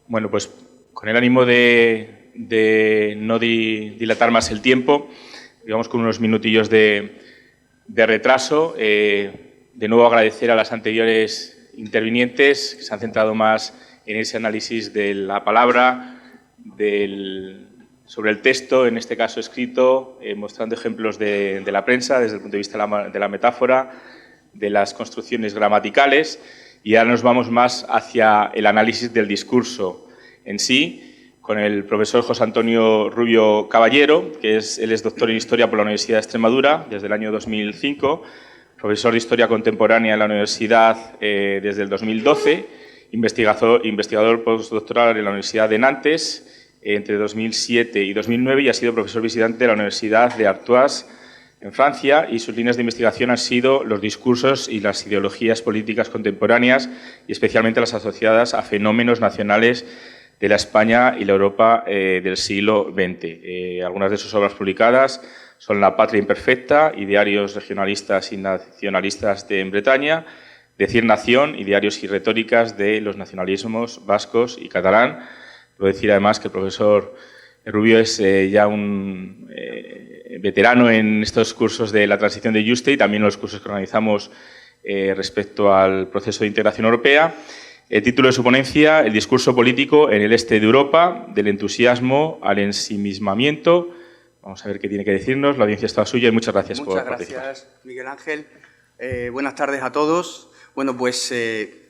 Bueno, pues con el ánimo de no dilatar más el tiempo, digamos con unos minutillos de retraso, de nuevo agradecer a las anteriores intervinientes que se han centrado más en ese análisis de la palabra, sobre el texto, en este caso escrito, mostrando ejemplos de la prensa desde el punto de vista de la metáfora, de las construcciones gramaticales, y ahora nos vamos más hacia el análisis del discurso en sí, con el profesor José Antonio Rubio Caballero, que él es doctor en Historia por la Universidad de Extremadura desde el año 2005, profesor de Historia Contemporánea en la Universidad desde el 2012, investigador postdoctoral en la Universidad de Nantes entre 2007 y 2009 y ha sido profesor visitante de la Universidad de Artois en Francia, y sus líneas de investigación han sido los discursos y las ideologías políticas contemporáneas y especialmente las asociadas a fenómenos nacionales de la España y la Europa del siglo XX. Algunas de sus obras publicadas son La patria imperfecta y Diarios regionalistas y nacionalistas en Bretaña, Decir nación y Diarios y retóricas de los nacionalismos vascos y catalán. Puedo decir además que el profesor Rubio es ya un veterano en estos cursos de la transición de Yuste y también en los cursos que organizamos respecto al proceso de integración europea. El título de su ponencia, El discurso político en el este de Europa, del entusiasmo al ensimismamiento. Vamos a ver qué tiene que decirnos. La audiencia es toda suya y muchas gracias por participar. Muchas gracias, Miguel Ángel. Buenas tardes a todos. Bueno, pues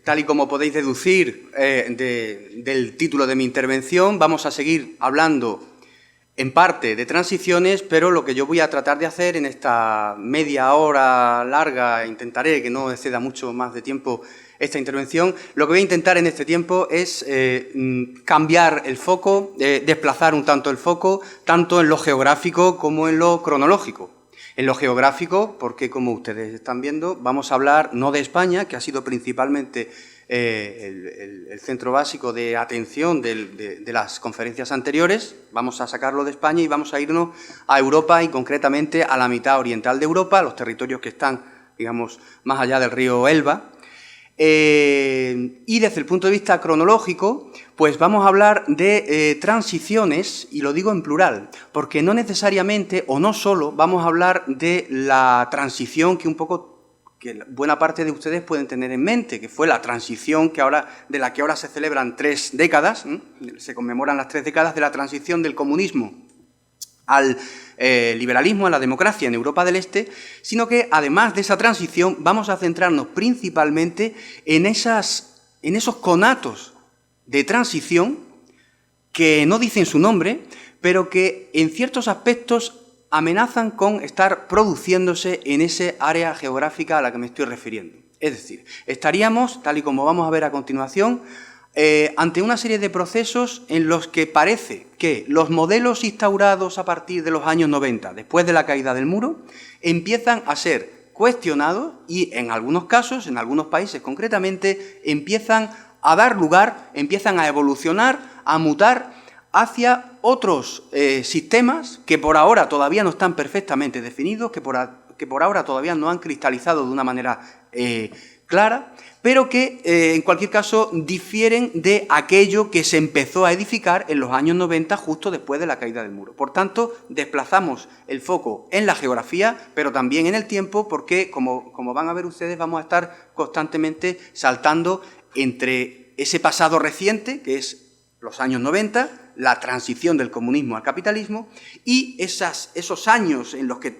tal y como podéis deducir del título de mi intervención, vamos a seguir hablando en parte de transiciones, pero lo que yo voy a tratar de hacer en esta media hora larga, intentaré que no exceda mucho más de tiempo esta intervención, lo que voy a intentar en este tiempo es cambiar el foco, desplazar un tanto el foco, tanto en lo geográfico como en lo cronológico. En lo geográfico, porque como ustedes están viendo, vamos a hablar no de España, que ha sido principalmente el centro básico de atención de las conferencias anteriores, vamos a sacarlo de España y vamos a irnos a Europa y concretamente a la mitad oriental de Europa, a los territorios que están, digamos, más allá del río Elba. Y desde el punto de vista cronológico, pues vamos a hablar de transiciones, y lo digo en plural, porque no necesariamente o no solo vamos a hablar de la transición que buena parte de ustedes pueden tener en mente, que fue la transición de la que ahora se celebran 3 décadas, se conmemoran las 3 décadas de la transición del comunismo al liberalismo, a la democracia en Europa del Este, sino que además de esa transición vamos a centrarnos principalmente en esos conatos de transición que no dicen su nombre, pero que en ciertos aspectos amenazan con estar produciéndose en ese área geográfica a la que me estoy refiriendo. Es decir, estaríamos, tal y como vamos a ver a continuación, ante una serie de procesos en los que parece que los modelos instaurados a partir de los años 90, después de la caída del muro, empiezan a ser cuestionados y en algunos casos, en algunos países concretamente, empiezan a dar lugar, empiezan a evolucionar, a mutar hacia otros sistemas que por ahora todavía no están perfectamente definidos, que por ahora todavía no han cristalizado de una manera clara, pero que en cualquier caso difieren de aquello que se empezó a edificar en los años 90 justo después de la caída del muro. Por tanto, desplazamos el foco en la geografía, pero también en el tiempo, porque como van a ver ustedes, vamos a estar constantemente saltando entre ese pasado reciente, que es los años 90, la transición del comunismo al capitalismo, y esos años en los que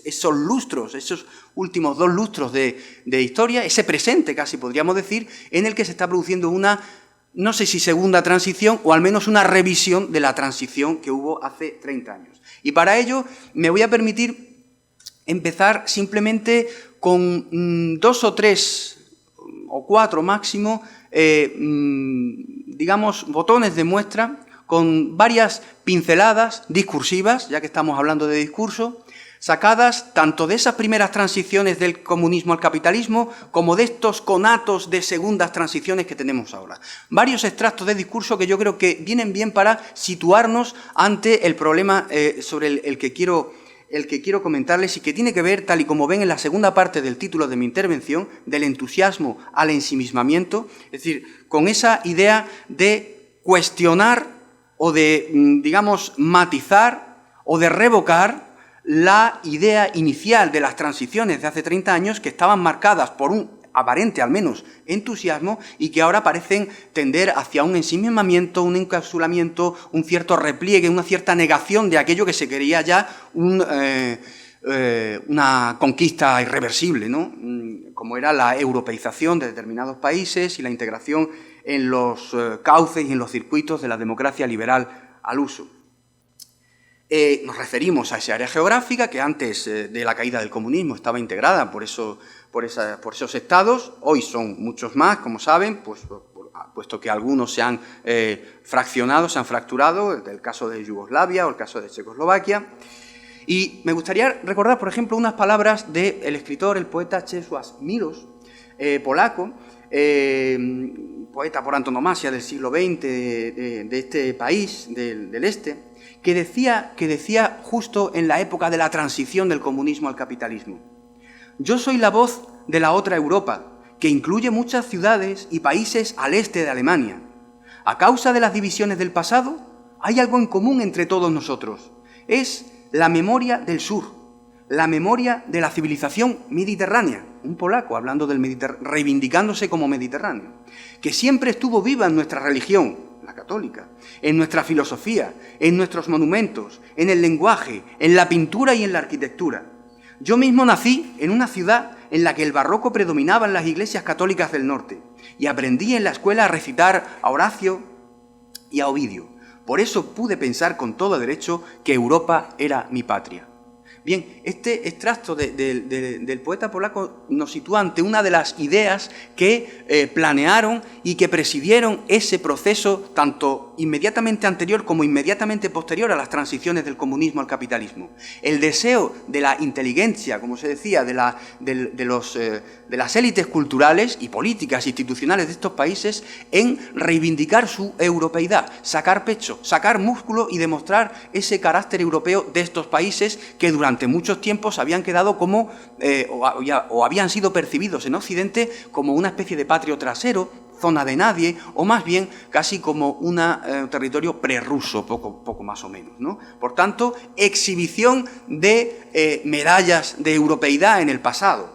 esos lustros, esos últimos 2 lustros de historia, ese presente casi podríamos decir, en el que se está produciendo una, no sé si segunda transición, o al menos una revisión de la transición que hubo hace 30 años. Y para ello me voy a permitir empezar simplemente con 2 o 3 o 4 máximo, digamos, botones de muestra, con varias pinceladas discursivas, ya que estamos hablando de discurso, sacadas tanto de esas primeras transiciones del comunismo al capitalismo, como de estos conatos de segundas transiciones que tenemos ahora. Varios extractos de discurso que yo creo que vienen bien para situarnos ante el problema sobre el que quiero comentarles y que tiene que ver, tal y como ven en la segunda parte del título de mi intervención, del entusiasmo al ensimismamiento, es decir, con esa idea de cuestionar o de, digamos, matizar o de revocar la idea inicial de las transiciones de hace 30 años que estaban marcadas por un aparente, al menos, entusiasmo y que ahora parecen tender hacia un ensimismamiento, un encapsulamiento, un cierto repliegue, una cierta negación de aquello que se quería ya una conquista irreversible, ¿no? Como era la europeización de determinados países y la integración en los cauces y en los circuitos de la democracia liberal al uso. Nos referimos a esa área geográfica que antes de la caída del comunismo estaba integrada por esos estados. Hoy son muchos más, como saben, puesto que algunos se han fraccionado, se han fracturado, el caso de Yugoslavia o el caso de Checoslovaquia. Y me gustaría recordar, por ejemplo, unas palabras del escritor, el poeta Czesław Miłosz, polaco, poeta por antonomasia del siglo XX de este país, del este, que decía justo en la época de la transición del comunismo al capitalismo: yo soy la voz de la otra Europa, que incluye muchas ciudades y países al este de Alemania. A causa de las divisiones del pasado, hay algo en común entre todos nosotros. Es la memoria del sur, la memoria de la civilización mediterránea. Un polaco hablando del Mediterráneo, reivindicándose como mediterráneo, que siempre estuvo viva en nuestra religión, la católica, en nuestra filosofía, en nuestros monumentos, en el lenguaje, en la pintura y en la arquitectura. Yo mismo nací en una ciudad en la que el barroco predominaba en las iglesias católicas del norte y aprendí en la escuela a recitar a Horacio y a Ovidio. Por eso pude pensar con todo derecho que Europa era mi patria. Bien, este extracto del poeta polaco nos sitúa ante una de las ideas que planearon y que presidieron ese proceso tanto inmediatamente anterior como inmediatamente posterior a las transiciones del comunismo al capitalismo. El deseo de la inteligencia, como se decía, de las élites culturales y políticas institucionales de estos países en reivindicar su europeidad, sacar pecho, sacar músculo y demostrar ese carácter europeo de estos países que durante muchos tiempos habían quedado como, o habían sido percibidos en Occidente como una especie de patrio trasero, zona de nadie, o más bien casi como un territorio prerruso, poco más o menos, ¿no? Por tanto, exhibición de medallas de europeidad en el pasado.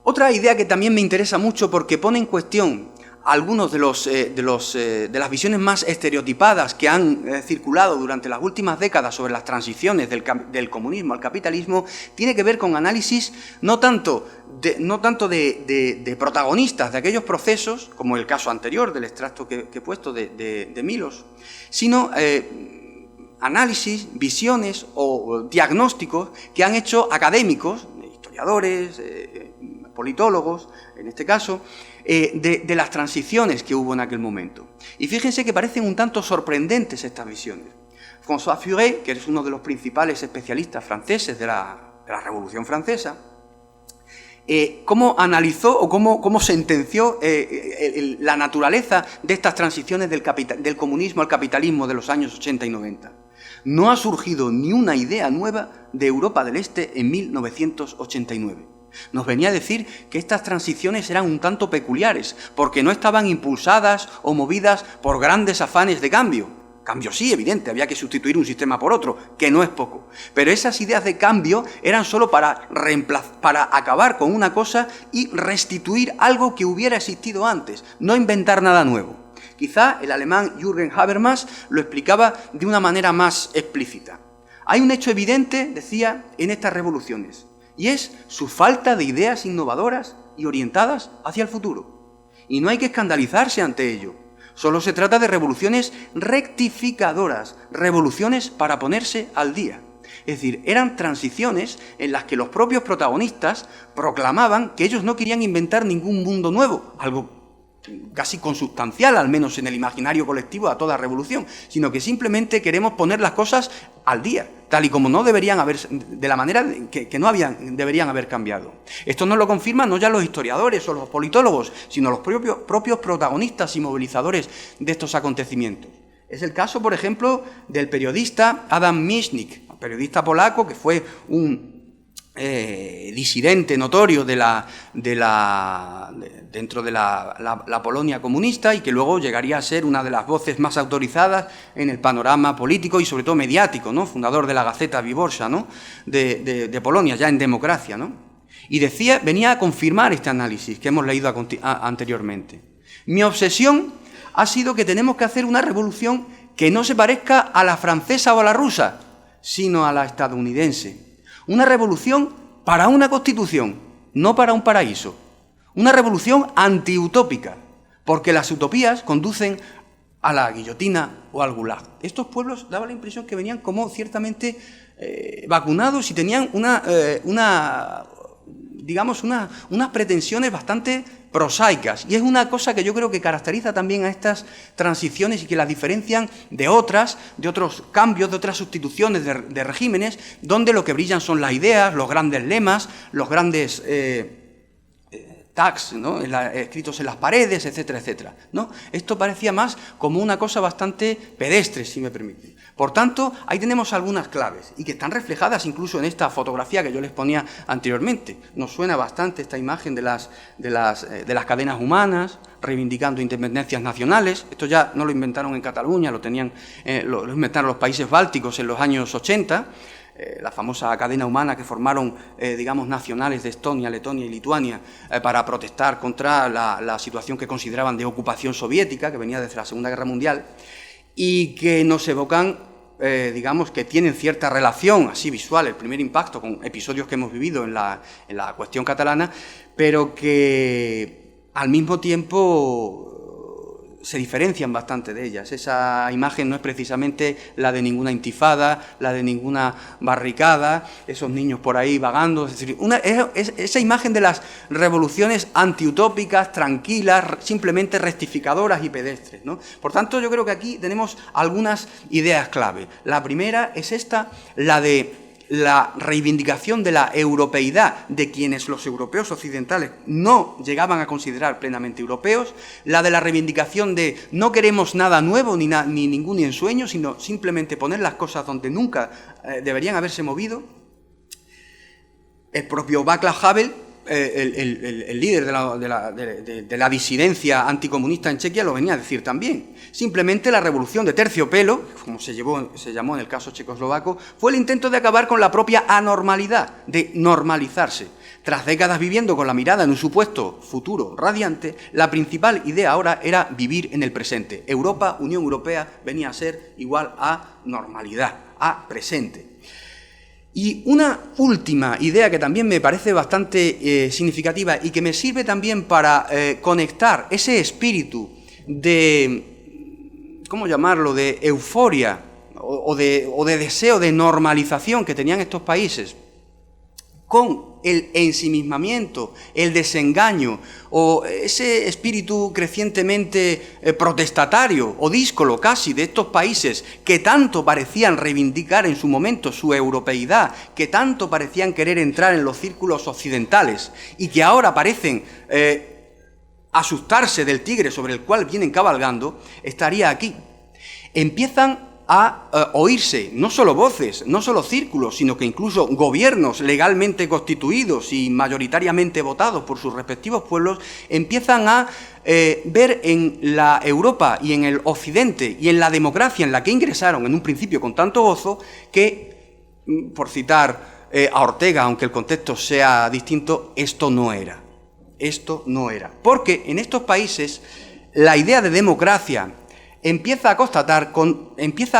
Otra idea que también me interesa mucho porque pone en cuestión algunos de las visiones más estereotipadas que han circulado durante las últimas décadas sobre las transiciones del comunismo al capitalismo, tiene que ver con análisis no tanto de protagonistas de aquellos procesos, como el caso anterior del extracto que he puesto de Miłosz, sino análisis, visiones o diagnósticos que han hecho académicos, historiadores, politólogos, en este caso, de las transiciones que hubo en aquel momento. Y fíjense que parecen un tanto sorprendentes estas visiones. François Furet, que es uno de los principales especialistas franceses de la Revolución Francesa, cómo analizó o cómo sentenció la naturaleza de estas transiciones del comunismo al capitalismo de los años 80 y 90. No ha surgido ni una idea nueva de Europa del Este en 1989. Nos venía a decir que estas transiciones eran un tanto peculiares, porque no estaban impulsadas o movidas por grandes afanes de cambio. Cambio sí, evidente, había que sustituir un sistema por otro, que no es poco. Pero esas ideas de cambio eran solo para acabar con una cosa y restituir algo que hubiera existido antes, no inventar nada nuevo. Quizá el alemán Jürgen Habermas lo explicaba de una manera más explícita. Hay un hecho evidente, decía, en estas revoluciones, y es su falta de ideas innovadoras y orientadas hacia el futuro. Y no hay que escandalizarse ante ello. Solo se trata de revoluciones rectificadoras, revoluciones para ponerse al día. Es decir, eran transiciones en las que los propios protagonistas proclamaban que ellos no querían inventar ningún mundo nuevo, algo casi consubstancial, al menos en el imaginario colectivo, a toda revolución, sino que simplemente queremos poner las cosas al día, tal y como no deberían haber, de la manera que deberían haber cambiado. Esto nos lo confirman no ya los historiadores o los politólogos, sino los propios protagonistas y movilizadores de estos acontecimientos. Es el caso, por ejemplo, del periodista Adam Michnik, periodista polaco que fue un disidente notorio dentro de la Polonia comunista y que luego llegaría a ser una de las voces más autorizadas en el panorama político y sobre todo mediático, ¿no? Fundador de la Gaceta Wyborcza, ¿no? de Polonia, ya en democracia, ¿no? Y venía a confirmar este análisis que hemos leído anteriormente. Mi obsesión ha sido que tenemos que hacer una revolución que no se parezca a la francesa o a la rusa, sino a la estadounidense. Una revolución para una constitución, no para un paraíso. Una revolución antiutópica, porque las utopías conducen a la guillotina o al gulag. Estos pueblos daban la impresión que venían como ciertamente vacunados y tenían unas pretensiones bastante prosaicas. Y es una cosa que yo creo que caracteriza también a estas transiciones y que las diferencian de otros cambios, de otras sustituciones de regímenes, donde lo que brillan son las ideas, los grandes lemas, los grandes tags, ¿no? Escritos en las paredes, etcétera, etcétera, ¿no? Esto parecía más como una cosa bastante pedestre, si me permite. Por tanto, ahí tenemos algunas claves y que están reflejadas incluso en esta fotografía que yo les ponía anteriormente. Nos suena bastante esta imagen de las cadenas humanas, reivindicando independencias nacionales. Esto ya no lo inventaron en Cataluña, lo inventaron los países bálticos en los años 80. La famosa cadena humana que formaron, nacionales de Estonia, Letonia y Lituania para protestar contra la situación que consideraban de ocupación soviética, que venía desde la Segunda Guerra Mundial, y que nos evocan, que tienen cierta relación, así visual, el primer impacto, con episodios que hemos vivido en la cuestión catalana, pero que al mismo tiempo se diferencian bastante de ellas. Esa imagen no es precisamente la de ninguna intifada, la de ninguna barricada, esos niños por ahí vagando, es decir, esa imagen de las revoluciones antiutópicas, tranquilas, simplemente rectificadoras y pedestres, ¿no? Por tanto, yo creo que aquí tenemos algunas ideas clave. La primera es esta, la de la reivindicación de la europeidad de quienes los europeos occidentales no llegaban a considerar plenamente europeos, la de la reivindicación de no queremos nada nuevo ni ningún ensueño, sino simplemente poner las cosas donde nunca deberían haberse movido. El propio Václav Havel, el líder de la disidencia anticomunista en Chequia, lo venía a decir también. Simplemente la revolución de terciopelo, como se llamó en el caso checoslovaco, fue el intento de acabar con la propia anormalidad, de normalizarse. Tras décadas viviendo con la mirada en un supuesto futuro radiante, la principal idea ahora era vivir en el presente. Europa, Unión Europea, venía a ser igual a normalidad, a presente. Y una última idea que también me parece bastante significativa y que me sirve también para conectar ese espíritu de, ¿cómo llamarlo?, de euforia o de deseo de normalización que tenían estos países con el ensimismamiento, el desengaño o ese espíritu crecientemente protestatario o díscolo casi de estos países que tanto parecían reivindicar en su momento su europeidad, que tanto parecían querer entrar en los círculos occidentales y que ahora parecen asustarse del tigre sobre el cual vienen cabalgando, estaría aquí. Empiezan a oírse no solo voces, no solo círculos, sino que incluso gobiernos legalmente constituidos y mayoritariamente votados por sus respectivos pueblos, empiezan a ver en la Europa y en el Occidente y en la democracia en la que ingresaron en un principio con tanto gozo que, por citar a Ortega, aunque el contexto sea distinto, esto no era. Esto no era. Porque en estos países la idea de democracia empieza a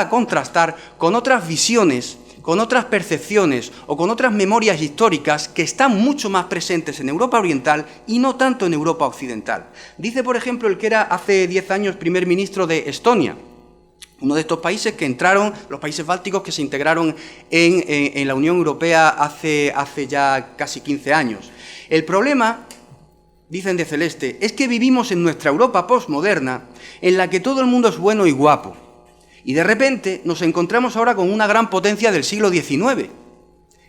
contrastar con otras visiones, con otras percepciones o con otras memorias históricas que están mucho más presentes en Europa Oriental y no tanto en Europa Occidental. Dice, por ejemplo, el que era hace 10 años primer ministro de Estonia, uno de estos países que entraron, los países bálticos que se integraron en la Unión Europea hace ya casi 15 años. El problema, dicen de Celeste, es que vivimos en nuestra Europa postmoderna en la que todo el mundo es bueno y guapo. Y de repente nos encontramos ahora con una gran potencia del siglo XIX.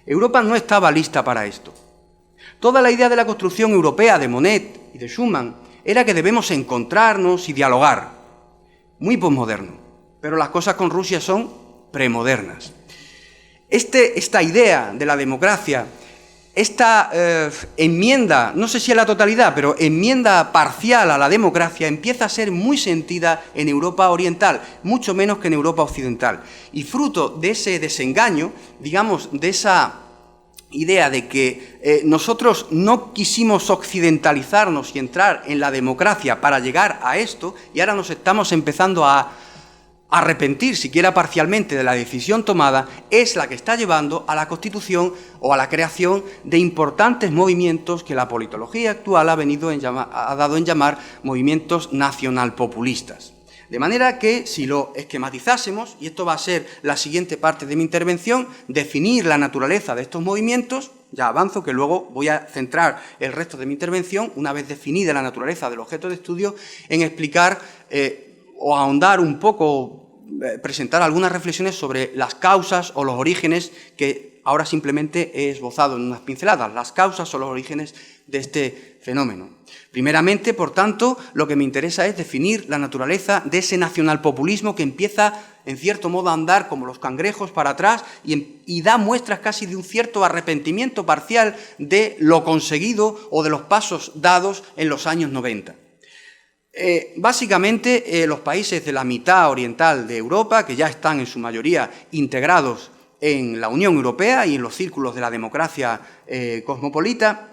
Europa no estaba lista para esto. Toda la idea de la construcción europea de Monnet y de Schuman era que debemos encontrarnos y dialogar. Muy posmoderno. Pero las cosas con Rusia son premodernas. Esta idea de la democracia Esta enmienda, no sé si en la totalidad, pero enmienda parcial a la democracia empieza a ser muy sentida en Europa oriental, mucho menos que en Europa occidental. Y fruto de ese desengaño, digamos, de esa idea de que nosotros no quisimos occidentalizarnos y entrar en la democracia para llegar a esto, y ahora nos estamos empezando a arrepentir, siquiera parcialmente, de la decisión tomada, es la que está llevando a la constitución o a la creación de importantes movimientos que la politología actual ha dado en llamar movimientos nacionalpopulistas. De manera que, si lo esquematizásemos, y esto va a ser la siguiente parte de mi intervención, definir la naturaleza de estos movimientos, ya avanzo que luego voy a centrar el resto de mi intervención, una vez definida la naturaleza del objeto de estudio, en explicar o ahondar un poco, presentar algunas reflexiones sobre las causas o los orígenes que ahora simplemente he esbozado en unas pinceladas, las causas o los orígenes de este fenómeno. Primeramente, por tanto, lo que me interesa es definir la naturaleza de ese nacionalpopulismo que empieza, en cierto modo, a andar como los cangrejos para atrás y da muestras casi de un cierto arrepentimiento parcial de lo conseguido o de los pasos dados en los años 90. Básicamente, los países de la mitad oriental de Europa, que ya están en su mayoría integrados en la Unión Europea y en los círculos de la democracia cosmopolita,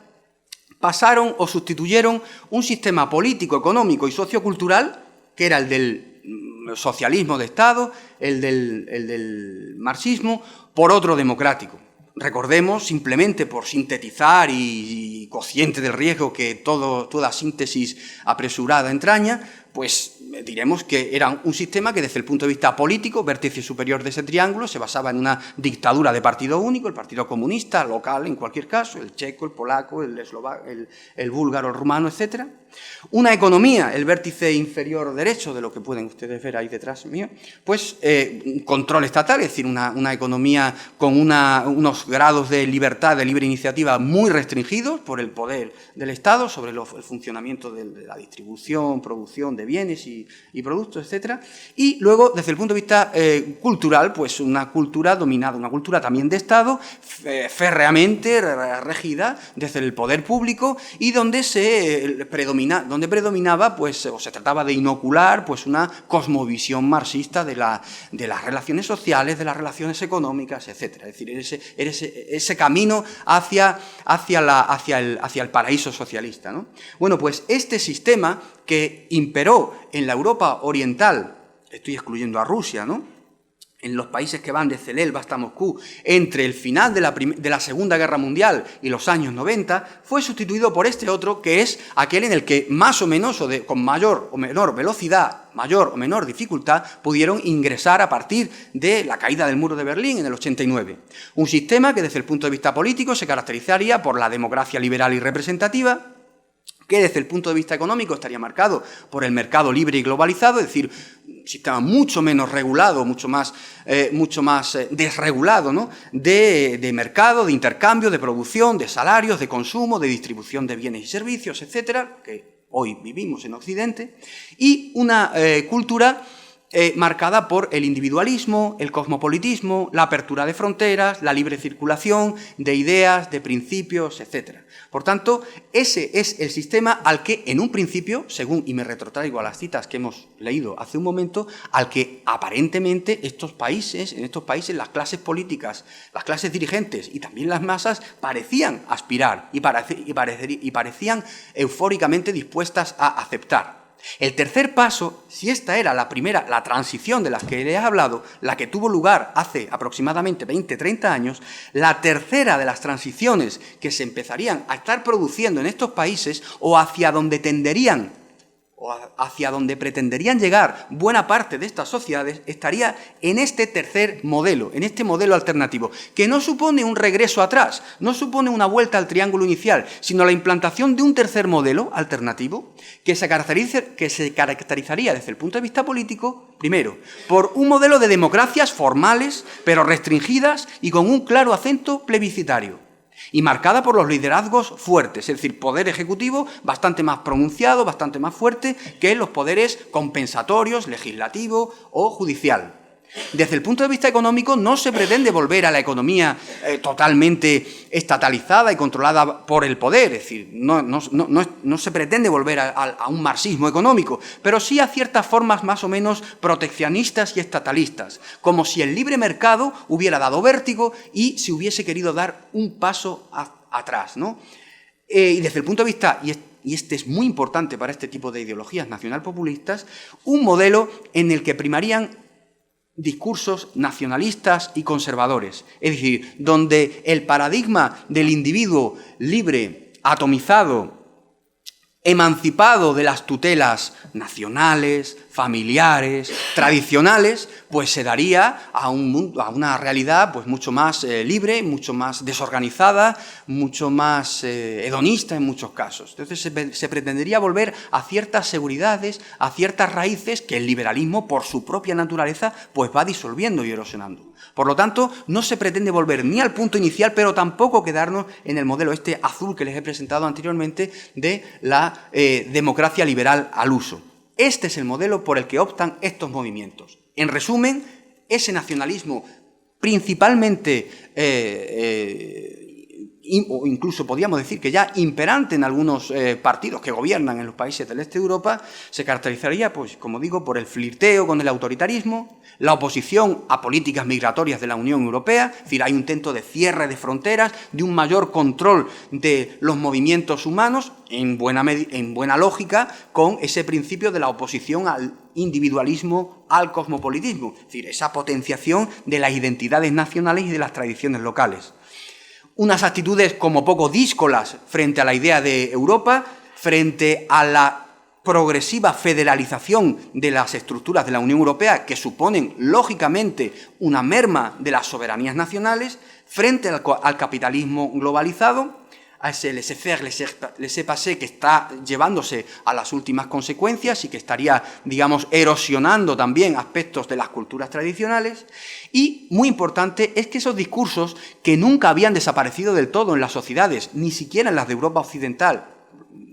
pasaron o sustituyeron un sistema político, económico y sociocultural, que era el del socialismo de Estado, el del marxismo, por otro democrático. Recordemos, simplemente por sintetizar y consciente del riesgo que toda síntesis apresurada entraña, pues diremos que era un sistema que desde el punto de vista político, vértice superior de ese triángulo, se basaba en una dictadura de partido único, el Partido Comunista, local en cualquier caso, el checo, el polaco, el búlgaro, el rumano, etc. Una economía, el vértice inferior derecho, de lo que pueden ustedes ver ahí detrás mío, pues un control estatal, es decir, una economía con unos grados de libertad, de libre iniciativa muy restringidos por el poder del Estado sobre el funcionamiento de la distribución, producción de bienes y productos, etc. Y luego, desde el punto de vista cultural, pues una cultura dominada, una cultura también de Estado, férreamente regida desde el poder público y donde predominaba, pues, o se trataba de inocular, pues, una cosmovisión marxista de las relaciones sociales, de las relaciones económicas, etc. Es decir, ese camino hacia el paraíso socialista, ¿no? Bueno, pues este sistema que imperó en la Europa oriental, estoy excluyendo a Rusia, ¿no?, en los países que van desde el Elba hasta Moscú, entre el final de la Segunda Guerra Mundial y los años 90, fue sustituido por este otro, que es aquel en el que más o menos, con mayor o menor velocidad, mayor o menor dificultad, pudieron ingresar a partir de la caída del muro de Berlín en el 89. Un sistema que desde el punto de vista político se caracterizaría por la democracia liberal y representativa, que desde el punto de vista económico estaría marcado por el mercado libre y globalizado, es decir, un sistema mucho menos regulado, mucho más desregulado, ¿no?, de mercado, de intercambio, de producción, de salarios, de consumo, de distribución de bienes y servicios, etcétera, que hoy vivimos en Occidente, y una cultura marcada por el individualismo, el cosmopolitismo, la apertura de fronteras, la libre circulación de ideas, de principios, etc. Por tanto, ese es el sistema al que, en un principio, según, y me retrotraigo a las citas que hemos leído hace un momento, al que aparentemente en estos países, las clases políticas, las clases dirigentes y también las masas parecían aspirar y parecían eufóricamente dispuestas a aceptar. El tercer paso, si esta era la primera, la transición de la que les he hablado, la que tuvo lugar hace aproximadamente 20-30 años, la tercera de las transiciones que se empezarían a estar produciendo en estos países o hacia donde tenderían o hacia donde pretenderían llegar buena parte de estas sociedades, estaría en este tercer modelo, en este modelo alternativo, que no supone un regreso atrás, no supone una vuelta al triángulo inicial, sino la implantación de un tercer modelo alternativo que se caracterizaría desde el punto de vista político, primero, por un modelo de democracias formales, pero restringidas y con un claro acento plebiscitario, y marcada por los liderazgos fuertes, es decir, poder ejecutivo bastante más pronunciado, bastante más fuerte que los poderes compensatorios, legislativo o judicial. Desde el punto de vista económico no se pretende volver a la economía totalmente estatalizada y controlada por el poder, es decir, no se pretende volver a un marxismo económico, pero sí a ciertas formas más o menos proteccionistas y estatalistas, como si el libre mercado hubiera dado vértigo y se hubiese querido dar un paso atrás, ¿no? Y desde el punto de vista, y este es muy importante para este tipo de ideologías nacionalpopulistas, un modelo en el que primarían discursos nacionalistas y conservadores, es decir, donde el paradigma del individuo libre, atomizado, emancipado de las tutelas nacionales, familiares, tradicionales, pues se daría a una realidad pues mucho más libre, mucho más desorganizada, mucho más hedonista en muchos casos. Entonces se pretendería volver a ciertas seguridades, a ciertas raíces que el liberalismo, por su propia naturaleza, pues va disolviendo y erosionando. Por lo tanto, no se pretende volver ni al punto inicial, pero tampoco quedarnos en el modelo este azul que les he presentado anteriormente de la democracia liberal al uso. Este es el modelo por el que optan estos movimientos. En resumen, ese nacionalismo principalmente, o incluso podríamos decir que ya imperante en algunos partidos que gobiernan en los países del este de Europa, se caracterizaría, pues, como digo, por el flirteo con el autoritarismo, la oposición a políticas migratorias de la Unión Europea, es decir, hay un intento de cierre de fronteras, de un mayor control de los movimientos humanos, en buena lógica, con ese principio de la oposición al individualismo, al cosmopolitismo, es decir, esa potenciación de las identidades nacionales y de las tradiciones locales. Unas actitudes como poco díscolas frente a la idea de Europa, frente a la progresiva federalización de las estructuras de la Unión Europea, que suponen, lógicamente, una merma de las soberanías nacionales, frente al capitalismo globalizado, a ese laissez-faire, laissez-passer que está llevándose a las últimas consecuencias y que estaría, digamos, erosionando también aspectos de las culturas tradicionales. Y, muy importante, es que esos discursos que nunca habían desaparecido del todo en las sociedades, ni siquiera en las de Europa occidental,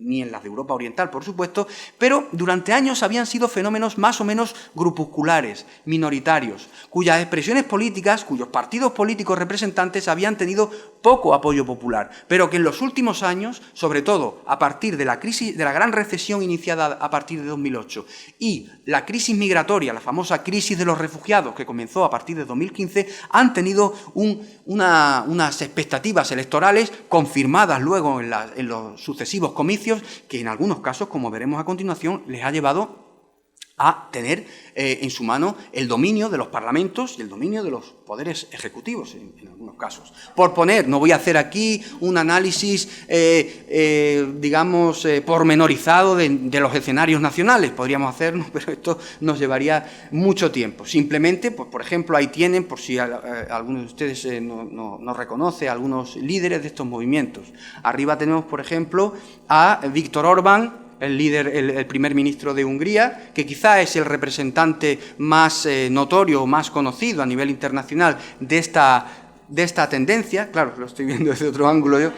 ni en las de Europa oriental, por supuesto, pero durante años habían sido fenómenos más o menos grupusculares, minoritarios, cuyas expresiones políticas, cuyos partidos políticos representantes habían tenido poco apoyo popular, pero que en los últimos años, sobre todo a partir de la crisis, de la gran recesión iniciada a partir de 2008 y la crisis migratoria, la famosa crisis de los refugiados que comenzó a partir de 2015, han tenido unas expectativas electorales confirmadas luego en los sucesivos comicios, que en algunos casos, como veremos a continuación, les ha llevado a tener en su mano el dominio de los parlamentos y el dominio de los poderes ejecutivos, en algunos casos. Por poner, no voy a hacer aquí un análisis, digamos, pormenorizado de los escenarios nacionales, podríamos hacerlo, pero esto nos llevaría mucho tiempo. Simplemente, pues, por ejemplo, ahí tienen, por si alguno de ustedes no reconoce, algunos líderes de estos movimientos. Arriba tenemos, por ejemplo, a Viktor Orbán, el líder, el primer ministro de Hungría, que quizá es el representante más notorio o más conocido a nivel internacional de esta tendencia. Claro, lo estoy viendo desde otro ángulo yo.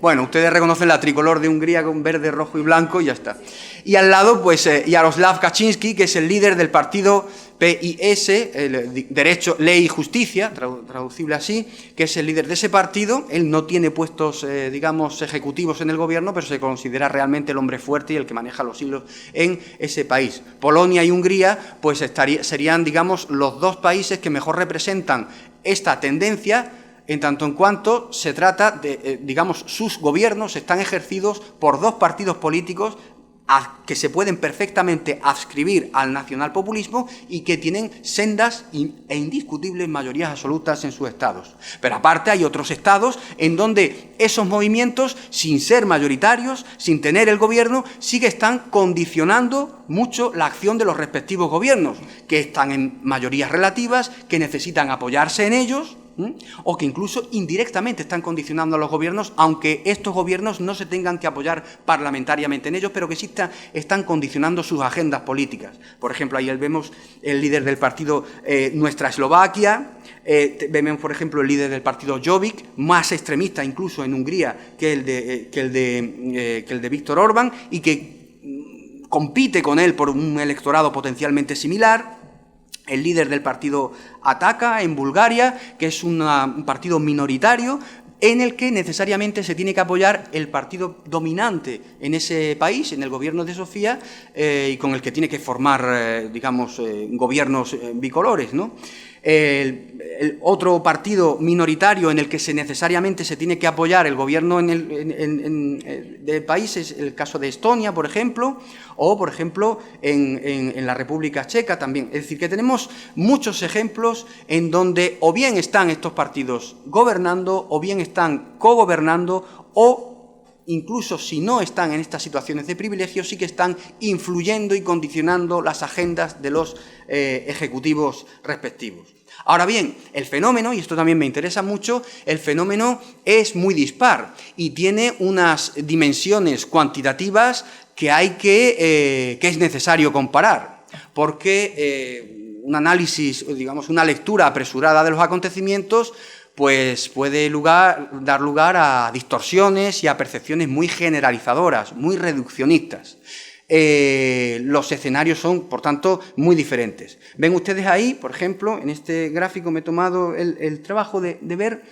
Bueno, ustedes reconocen la tricolor de Hungría con verde, rojo y blanco y ya está. Y al lado, pues, Jaroslav Kaczynski, que es el líder del partido PIS, Derecho, Ley y Justicia, traducible así, que es el líder de ese partido. Él no tiene puestos, digamos, ejecutivos en el gobierno, pero se considera realmente el hombre fuerte y el que maneja los hilos en ese país. Polonia y Hungría, pues, serían, digamos, los dos países que mejor representan esta tendencia, en tanto en cuanto se trata de, digamos, sus gobiernos están ejercidos por dos partidos políticos que se pueden perfectamente adscribir al nacionalpopulismo y que tienen sendas e indiscutibles mayorías absolutas en sus estados. Pero aparte hay otros estados en donde esos movimientos, sin ser mayoritarios, sin tener el gobierno, sí que están condicionando mucho la acción de los respectivos gobiernos, que están en mayorías relativas, que necesitan apoyarse en ellos, o que incluso indirectamente están condicionando a los gobiernos, aunque estos gobiernos no se tengan que apoyar parlamentariamente en ellos, pero que sí están condicionando sus agendas políticas. Por ejemplo, ahí vemos el líder del partido Nuestra Eslovaquia, vemos, por ejemplo, el líder del partido Jobbik, más extremista incluso en Hungría que el de Viktor Orbán, y que compite con él por un electorado potencialmente similar. El líder del partido Ataka en Bulgaria, que es un partido minoritario, en el que necesariamente se tiene que apoyar el partido dominante en ese país, en el gobierno de Sofía, y con el que tiene que formar, digamos, gobiernos bicolores, ¿no? El otro partido minoritario en el que necesariamente se tiene que apoyar el gobierno del país es el caso de Estonia, por ejemplo, o, por ejemplo, en la República Checa también. Es decir, que tenemos muchos ejemplos en donde o bien están estos partidos gobernando, o bien están cogobernando, o incluso si no están en estas situaciones de privilegio, sí que están influyendo y condicionando las agendas de los ejecutivos respectivos. Ahora bien, el fenómeno, y esto también me interesa mucho, el fenómeno es muy dispar y tiene unas dimensiones cuantitativas que es necesario comparar, porque un análisis, digamos, una lectura apresurada de los acontecimientos pues puede dar lugar a distorsiones y a percepciones muy generalizadoras, muy reduccionistas. Los escenarios son, por tanto, muy diferentes. Ven ustedes ahí, por ejemplo, en este gráfico me he tomado el trabajo de ver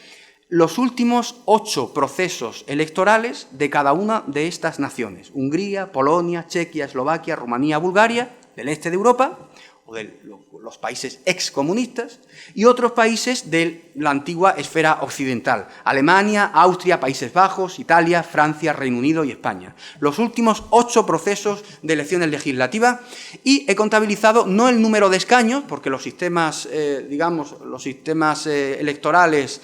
los últimos 8 procesos electorales de cada una de estas naciones. Hungría, Polonia, Chequia, Eslovaquia, Rumanía, Bulgaria, del este de Europa, o de los países excomunistas, y otros países de la antigua esfera occidental, Alemania, Austria, Países Bajos, Italia, Francia, Reino Unido y España. Los últimos 8 procesos de elecciones legislativas, y he contabilizado no el número de escaños, porque los sistemas, electorales,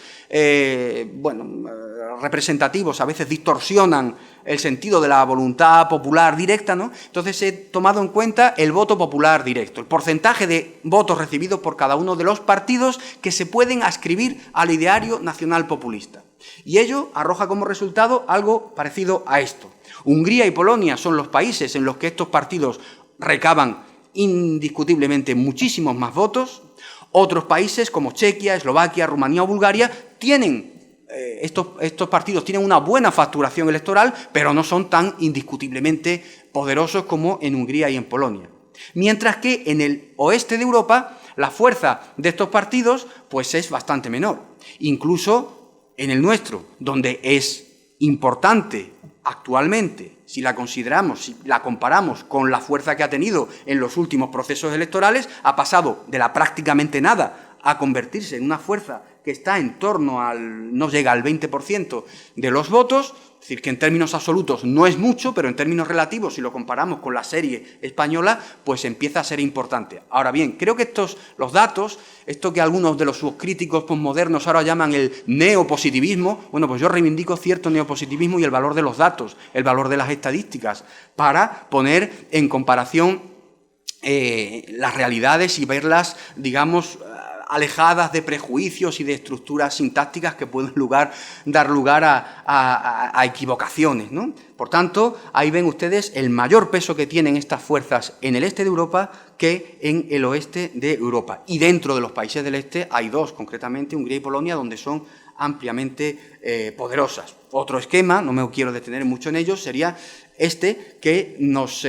representativos a veces distorsionan el sentido de la voluntad popular directa, ¿no? Entonces he tomado en cuenta el voto popular directo, el porcentaje de votos recibidos por cada uno de los partidos que se pueden adscribir al ideario nacional populista. Y ello arroja como resultado algo parecido a esto. Hungría y Polonia son los países en los que estos partidos recaban indiscutiblemente muchísimos más votos. Otros países como Chequia, Eslovaquia, Rumanía o Bulgaria tienen estos partidos tienen una buena facturación electoral, pero no son tan indiscutiblemente poderosos como en Hungría y en Polonia. Mientras que en el oeste de Europa la fuerza de estos partidos pues es bastante menor. Incluso en el nuestro, donde es importante actualmente, si la consideramos, si la comparamos con la fuerza que ha tenido en los últimos procesos electorales, ha pasado de la prácticamente nada a convertirse en una fuerza que está en torno no llega al 20% de los votos, es decir, que en términos absolutos no es mucho, pero en términos relativos, si lo comparamos con la serie española, pues empieza a ser importante. Ahora bien, creo que los datos, esto que algunos de los críticos posmodernos ahora llaman el neopositivismo, bueno, pues yo reivindico cierto neopositivismo y el valor de los datos, el valor de las estadísticas, para poner en comparación las realidades y verlas, digamos, alejadas de prejuicios y de estructuras sintácticas que pueden dar lugar a equivocaciones, ¿no? Por tanto, ahí ven ustedes el mayor peso que tienen estas fuerzas en el este de Europa que en el oeste de Europa. Y dentro de los países del este hay dos, concretamente Hungría y Polonia, donde son ampliamente poderosas. Otro esquema, no me quiero detener mucho en ello, sería este que nos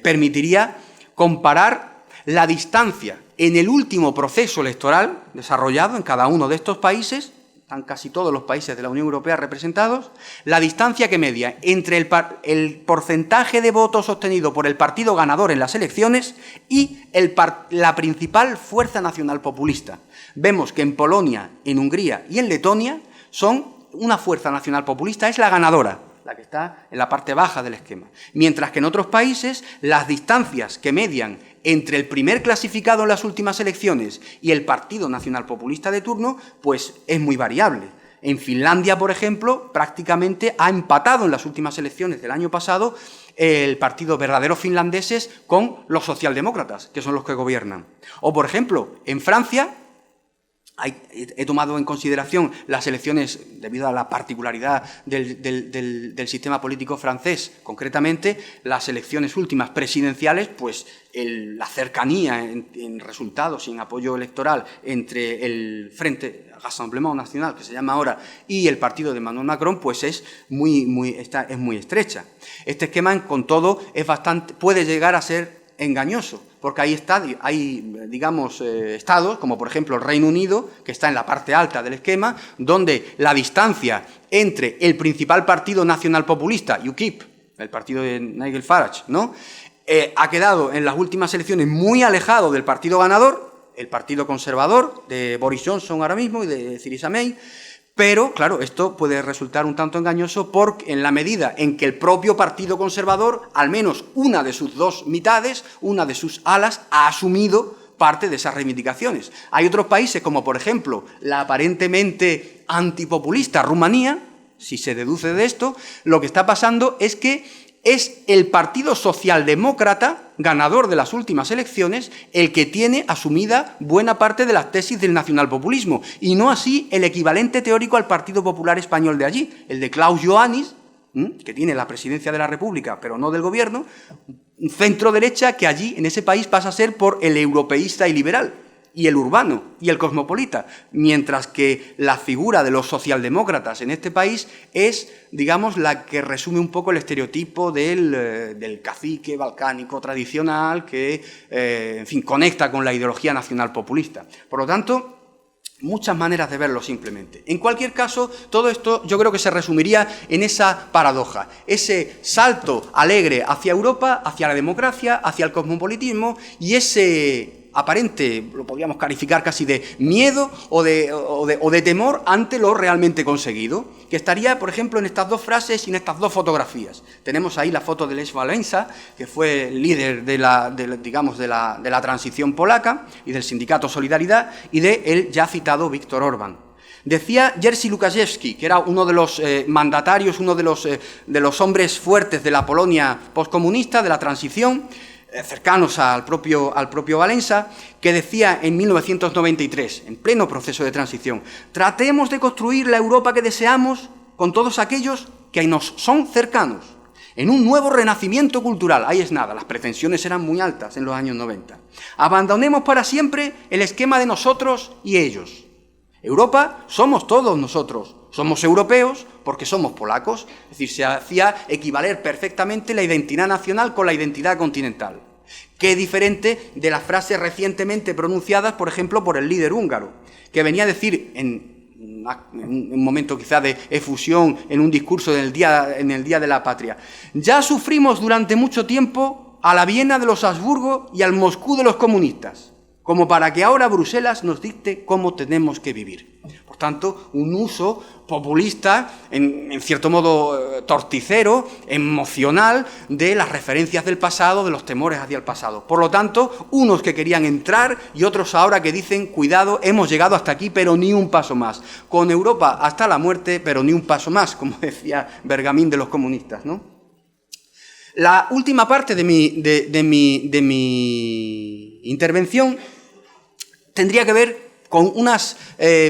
permitiría comparar la distancia en el último proceso electoral desarrollado en cada uno de estos países, están casi todos los países de la Unión Europea representados, la distancia que media entre el porcentaje de votos obtenido por el partido ganador en las elecciones y la principal fuerza nacional populista. Vemos que en Polonia, en Hungría y en Letonia son una fuerza nacional populista, es la ganadora, la que está en la parte baja del esquema. Mientras que en otros países las distancias que median entre el primer clasificado en las últimas elecciones y el Partido Nacional Populista de turno, pues es muy variable. En Finlandia, por ejemplo, prácticamente ha empatado en las últimas elecciones del año pasado el partido Verdaderos Finlandeses con los socialdemócratas, que son los que gobiernan. O, por ejemplo, en Francia, he tomado en consideración las elecciones debido a la particularidad del sistema político francés, concretamente las elecciones últimas presidenciales, pues la cercanía en resultados y en apoyo electoral entre el Frente Rassemblement National, que se llama ahora, y el partido de Emmanuel Macron, pues es muy estrecha. Este esquema, con todo, puede llegar a ser engañoso, porque hay digamos, estados, como por ejemplo el Reino Unido, que está en la parte alta del esquema, donde la distancia entre el principal partido nacional populista, UKIP, el partido de Nigel Farage, ¿no?, ha quedado en las últimas elecciones muy alejado del partido ganador, el partido conservador de Boris Johnson ahora mismo y de Theresa May. Pero, claro, esto puede resultar un tanto engañoso porque en la medida en que el propio Partido Conservador, al menos una de sus dos mitades, una de sus alas, ha asumido parte de esas reivindicaciones. Hay otros países, como por ejemplo la aparentemente antipopulista Rumanía, si se deduce de esto, lo que está pasando es que es el Partido Socialdemócrata, ganador de las últimas elecciones, el que tiene asumida buena parte de las tesis del nacionalpopulismo, y no así el equivalente teórico al Partido Popular Español de allí, el de Klaus Iohannis, que tiene la presidencia de la República, pero no del gobierno, un centro-derecha que allí, en ese país, pasa a ser por el europeísta y liberal, y el urbano, y el cosmopolita, mientras que la figura de los socialdemócratas en este país es, digamos, la que resume un poco el estereotipo del cacique balcánico tradicional que, en fin, conecta con la ideología nacional populista. Por lo tanto, muchas maneras de verlo simplemente. En cualquier caso, todo esto yo creo que se resumiría en esa paradoja, ese salto alegre hacia Europa, hacia la democracia, hacia el cosmopolitismo y ese aparente, lo podríamos calificar casi de miedo o de temor ante lo realmente conseguido, que estaría, por ejemplo, en estas dos frases y en estas dos fotografías. Tenemos ahí la foto de Lech Wałęsa, que fue el líder de la transición polaca y del sindicato Solidaridad, y de el ya citado Viktor Orbán. Decía Jerzy Lukaszewski, que era uno de los mandatarios, uno de los hombres fuertes de la Polonia postcomunista, de la transición, cercanos al propio Wałęsa, que decía en 1993, en pleno proceso de transición: tratemos de construir la Europa que deseamos con todos aquellos que nos son cercanos, en un nuevo renacimiento cultural. Ahí es nada, las pretensiones eran muy altas en los años 90. Abandonemos para siempre el esquema de nosotros y ellos. Europa somos todos nosotros. Somos europeos porque somos polacos, es decir, se hacía equivaler perfectamente la identidad nacional con la identidad continental. Qué diferente de las frases recientemente pronunciadas, por ejemplo, por el líder húngaro, que venía a decir en un momento quizá de efusión, en un discurso en el Día de la Patria: ya sufrimos durante mucho tiempo a la Viena de los Habsburgo y al Moscú de los comunistas, como para que ahora Bruselas nos dicte cómo tenemos que vivir. Por tanto, un uso populista, en cierto modo torticero, emocional, de las referencias del pasado, de los temores hacia el pasado. Por lo tanto, unos que querían entrar y otros ahora que dicen: cuidado, hemos llegado hasta aquí, pero ni un paso más. Con Europa hasta la muerte, pero ni un paso más, como decía Bergamín de los comunistas, ¿no? La última parte de mi intervención tendría que ver con unas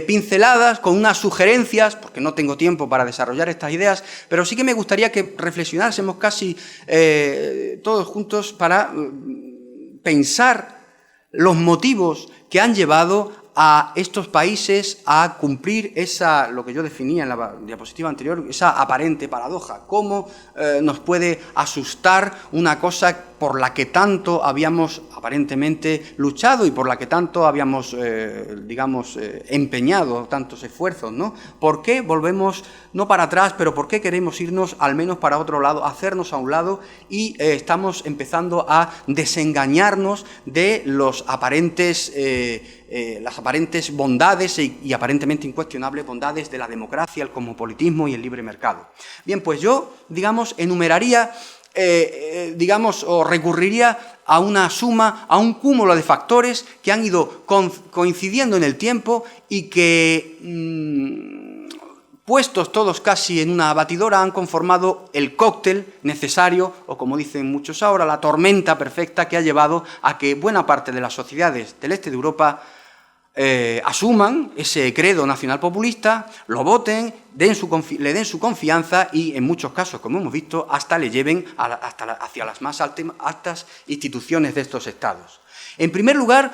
pinceladas, con unas sugerencias, porque no tengo tiempo para desarrollar estas ideas, pero sí que me gustaría que reflexionásemos casi todos juntos para pensar los motivos que han llevado a estos países a cumplir lo que yo definía en la diapositiva anterior, esa aparente paradoja. ¿Cómo nos puede asustar una cosa por la que tanto habíamos aparentemente luchado y por la que tanto habíamos, empeñado tantos esfuerzos, ¿no? ¿Por qué volvemos, no para atrás, pero por qué queremos irnos al menos para otro lado, hacernos a un lado y estamos empezando a desengañarnos de las aparentes bondades y aparentemente incuestionables bondades de la democracia, el cosmopolitismo y el libre mercado? Bien, pues yo, enumeraría, o recurriría a una suma, a un cúmulo de factores que han ido coincidiendo en el tiempo y que, puestos todos casi en una batidora, han conformado el cóctel necesario, o como dicen muchos ahora, la tormenta perfecta que ha llevado a que buena parte de las sociedades del este de Europa asuman ese credo nacional populista, lo voten, le den su confianza y, en muchos casos, como hemos visto, hasta le lleven hacia las más altas instituciones de estos estados. En primer lugar,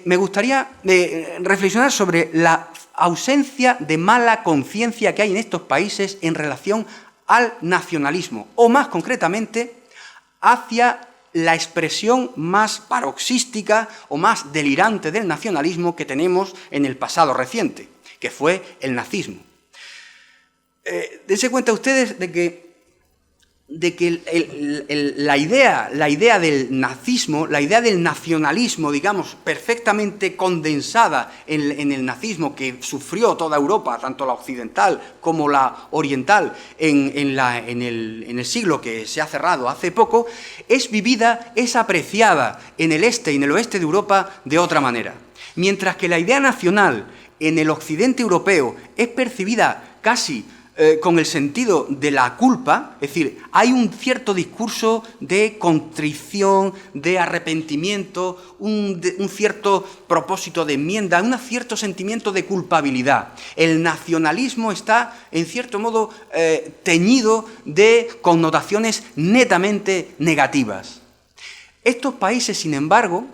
me gustaría reflexionar sobre la ausencia de mala conciencia que hay en estos países en relación al nacionalismo, o más concretamente, hacia la expresión más paroxística o más delirante del nacionalismo que tenemos en el pasado reciente, que fue el nazismo. Dense cuenta ustedes de que la idea del nazismo, la idea del nacionalismo, digamos, perfectamente condensada en el nazismo que sufrió toda Europa, tanto la occidental como la oriental, en el siglo que se ha cerrado hace poco, es vivida, es apreciada en el este y en el oeste de Europa de otra manera. Mientras que la idea nacional en el occidente europeo es percibida casi con el sentido de la culpa, es decir, hay un cierto discurso de contrición, de arrepentimiento, un cierto propósito de enmienda, un cierto sentimiento de culpabilidad. El nacionalismo está, en cierto modo, teñido de connotaciones netamente negativas. Estos países, sin embargo,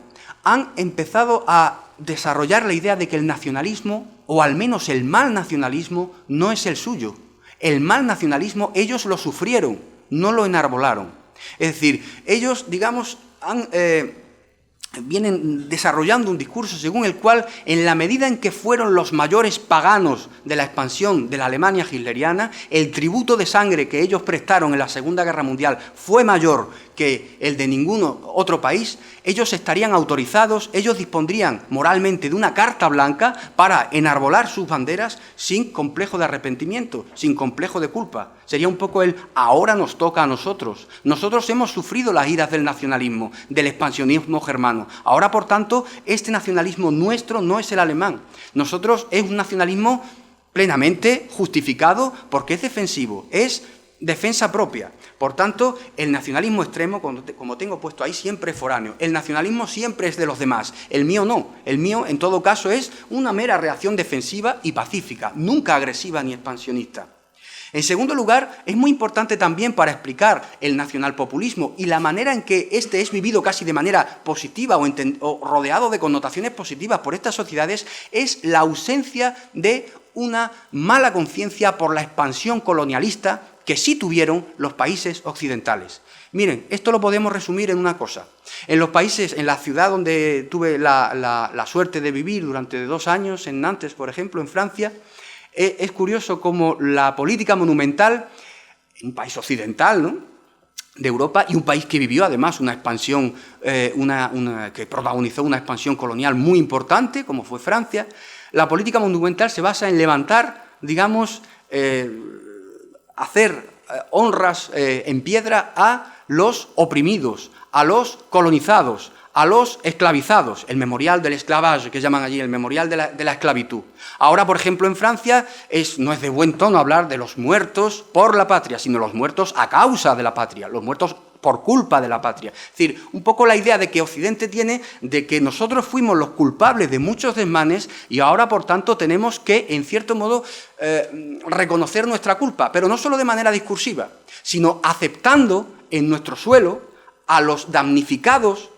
han empezado a desarrollar la idea de que el nacionalismo, o al menos el mal nacionalismo, no es el suyo. El mal nacionalismo ellos lo sufrieron, no lo enarbolaron. Es decir, ellos, digamos, vienen desarrollando un discurso según el cual, en la medida en que fueron los mayores paganos de la expansión de la Alemania hitleriana, el tributo de sangre que ellos prestaron en la Segunda Guerra Mundial fue mayor que el de ningún otro país, ellos estarían autorizados, ellos dispondrían moralmente de una carta blanca para enarbolar sus banderas sin complejo de arrepentimiento, sin complejo de culpa. Sería un poco el ahora nos toca a nosotros. Nosotros hemos sufrido las iras del nacionalismo, del expansionismo germano. Ahora, por tanto, este nacionalismo nuestro no es el alemán. Nosotros es un nacionalismo plenamente justificado porque es defensivo, es defensa propia. Por tanto, el nacionalismo extremo, como tengo puesto ahí, siempre es foráneo. El nacionalismo siempre es de los demás. El mío no. El mío, en todo caso, es una mera reacción defensiva y pacífica, nunca agresiva ni expansionista. En segundo lugar, es muy importante también para explicar el nacionalpopulismo y la manera en que este es vivido casi de manera positiva o rodeado de connotaciones positivas por estas sociedades, es la ausencia de una mala conciencia por la expansión colonialista que sí tuvieron los países occidentales. Miren, esto lo podemos resumir en una cosa. En los países, en la ciudad donde tuve la suerte de vivir durante 2 años, en Nantes, por ejemplo, en Francia, es curioso cómo la política monumental, un país occidental, ¿no?, de Europa, y un país que vivió además una expansión, que protagonizó una expansión colonial muy importante, como fue Francia, la política monumental se basa en levantar, digamos, hacer honras en piedra a los oprimidos, a los colonizados, a los esclavizados, el memorial del esclavage, que llaman allí, el memorial de la esclavitud. Ahora, por ejemplo, en Francia no es de buen tono hablar de los muertos por la patria, sino los muertos a causa de la patria, los muertos por culpa de la patria. Es decir, un poco la idea de que Occidente tiene de que nosotros fuimos los culpables de muchos desmanes y ahora, por tanto, tenemos que, en cierto modo, reconocer nuestra culpa, pero no solo de manera discursiva, sino aceptando en nuestro suelo a los damnificados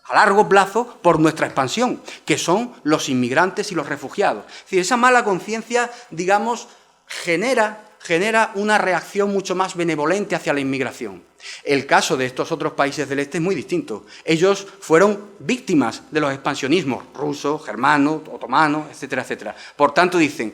a largo plazo por nuestra expansión, que son los inmigrantes y los refugiados. Es decir, esa mala conciencia, digamos, genera una reacción mucho más benevolente hacia la inmigración. El caso de estos otros países del este es muy distinto. Ellos fueron víctimas de los expansionismos rusos, germanos, otomanos, etcétera, etcétera. Por tanto, dicen,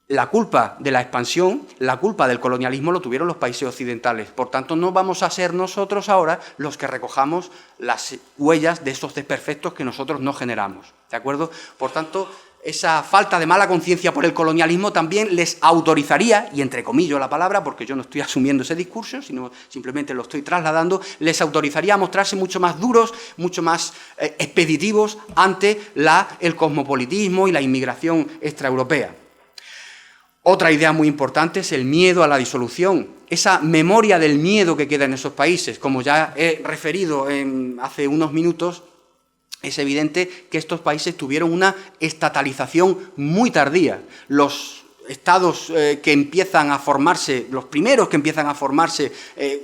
la culpa de la expansión, la culpa del colonialismo lo tuvieron los países occidentales. Por tanto, no vamos a ser nosotros ahora los que recojamos las huellas de esos desperfectos que nosotros no generamos. ¿De acuerdo? Por tanto, esa falta de mala conciencia por el colonialismo también les autorizaría, y entre comillas la palabra, porque yo no estoy asumiendo ese discurso, sino simplemente lo estoy trasladando, les autorizaría a mostrarse mucho más duros, mucho más expeditivos ante el cosmopolitismo y la inmigración extraeuropea. Otra idea muy importante es el miedo a la disolución, esa memoria del miedo que queda en esos países. Como ya he referido hace unos minutos, es evidente que estos países tuvieron una estatalización muy tardía. Los estados que empiezan a formarse, los primeros que empiezan a formarse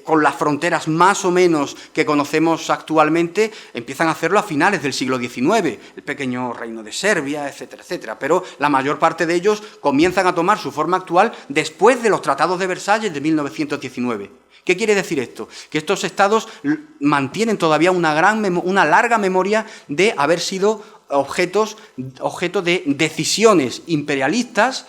con las fronteras más o menos que conocemos actualmente, empiezan a hacerlo a finales del siglo XIX, el pequeño reino de Serbia, etcétera, etcétera. Pero la mayor parte de ellos comienzan a tomar su forma actual después de los tratados de Versalles de 1919. ¿Qué quiere decir esto? Que estos estados mantienen todavía una larga memoria de haber sido objeto de decisiones imperialistas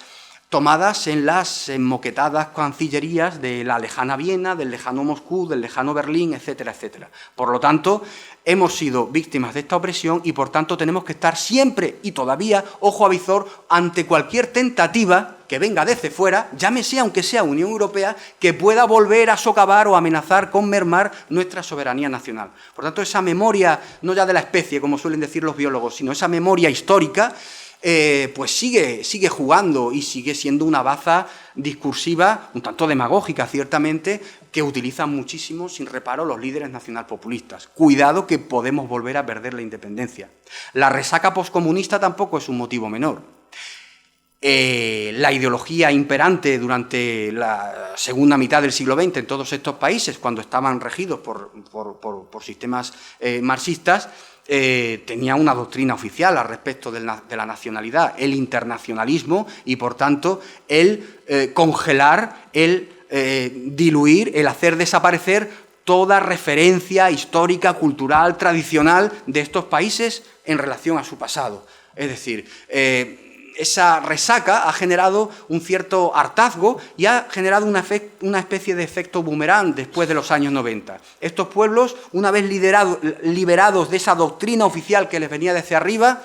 tomadas en las enmoquetadas cancillerías de la lejana Viena, del lejano Moscú, del lejano Berlín, etcétera, etcétera. Por lo tanto, hemos sido víctimas de esta opresión y, por tanto, tenemos que estar siempre y todavía, ojo a visor, ante cualquier tentativa que venga desde fuera, llámese aunque sea Unión Europea, que pueda volver a socavar o amenazar con mermar nuestra soberanía nacional. Por tanto, esa memoria, no ya de la especie, como suelen decir los biólogos, sino esa memoria histórica, pues sigue jugando y sigue siendo una baza discursiva, un tanto demagógica, ciertamente, que utilizan muchísimo, sin reparo, los líderes nacionalpopulistas. Cuidado que podemos volver a perder la independencia. La resaca poscomunista tampoco es un motivo menor. La ideología imperante durante la segunda mitad del siglo XX en todos estos países, cuando estaban regidos por sistemas marxistas, tenía una doctrina oficial al respecto de la nacionalidad, el internacionalismo y, por tanto, el congelar, el diluir, el hacer desaparecer toda referencia histórica, cultural, tradicional de estos países en relación a su pasado. Es decir, esa resaca ha generado un cierto hartazgo y ha generado una especie de efecto boomerang después de los años 90. Estos pueblos, una vez liberados de esa doctrina oficial que les venía desde arriba,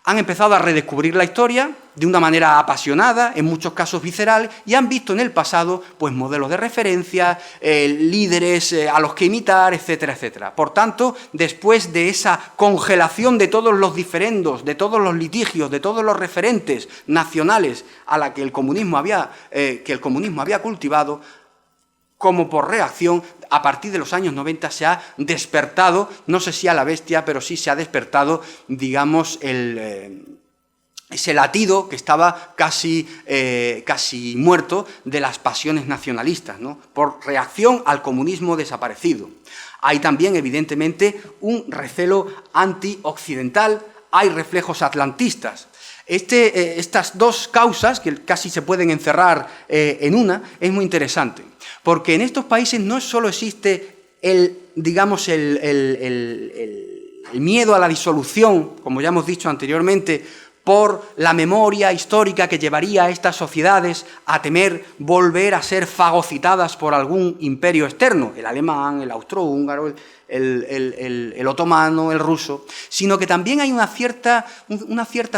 han empezado a redescubrir la historia de una manera apasionada, en muchos casos visceral, y han visto en el pasado pues, modelos de referencia, líderes a los que imitar, etcétera, etcétera. Por tanto, después de esa congelación de todos los diferendos, de todos los litigios, de todos los referentes nacionales a la que el comunismo había cultivado, como por reacción, a partir de los años 90 se ha despertado, no sé si a la bestia, pero sí se ha despertado, digamos, ese latido que estaba casi muerto de las pasiones nacionalistas, ¿no? Por reacción al comunismo desaparecido. Hay también, evidentemente, un recelo antioccidental, hay reflejos atlantistas. Estas dos causas, que casi se pueden encerrar en una, es muy interesante. Porque en estos países no solo existe el miedo a la disolución, como ya hemos dicho anteriormente, por la memoria histórica que llevaría a estas sociedades a temer volver a ser fagocitadas por algún imperio externo, el alemán, el austrohúngaro, el otomano, el ruso, sino que también hay una cierta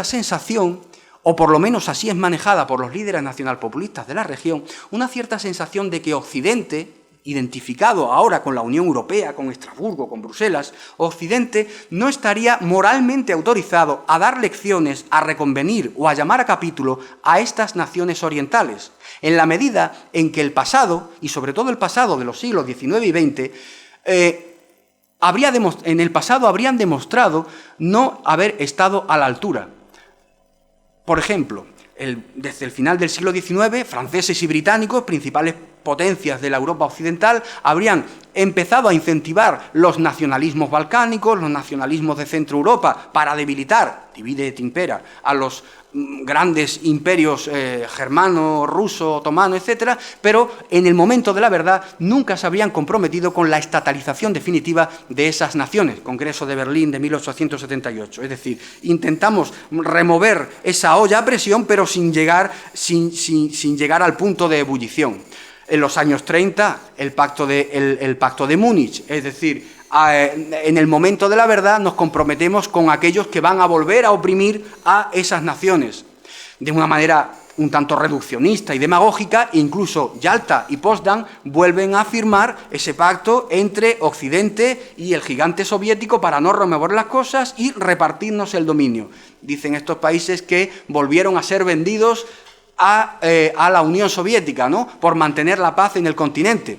sensación, o por lo menos así es manejada por los líderes nacionalpopulistas de la región, una cierta sensación de que Occidente, identificado ahora con la Unión Europea, con Estrasburgo, con Bruselas, Occidente no estaría moralmente autorizado a dar lecciones, a reconvenir o a llamar a capítulo a estas naciones orientales, en la medida en que el pasado, y sobre todo el pasado de los siglos XIX y XX, en el pasado habrían demostrado no haber estado a la altura. Por ejemplo, desde el final del siglo XIX, franceses y británicos, principales potencias de la Europa occidental, habrían empezado a incentivar los nacionalismos balcánicos, los nacionalismos de Centro Europa, para debilitar, divide et impera, a los grandes imperios germano, ruso, otomano, etcétera, pero en el momento de la verdad nunca se habrían comprometido con la estatalización definitiva de esas naciones, Congreso de Berlín de 1878. Es decir, intentamos remover esa olla a presión, pero sin llegar al punto de ebullición. En los años 30, el pacto de Múnich, es decir, en el momento de la verdad nos comprometemos con aquellos que van a volver a oprimir a esas naciones de una manera un tanto reduccionista y demagógica. Incluso Yalta y Potsdam vuelven a firmar ese pacto entre Occidente y el gigante soviético para no remover las cosas y repartirnos el dominio. Dicen estos países que volvieron a ser vendidos a la Unión Soviética, ¿no?, por mantener la paz en el continente.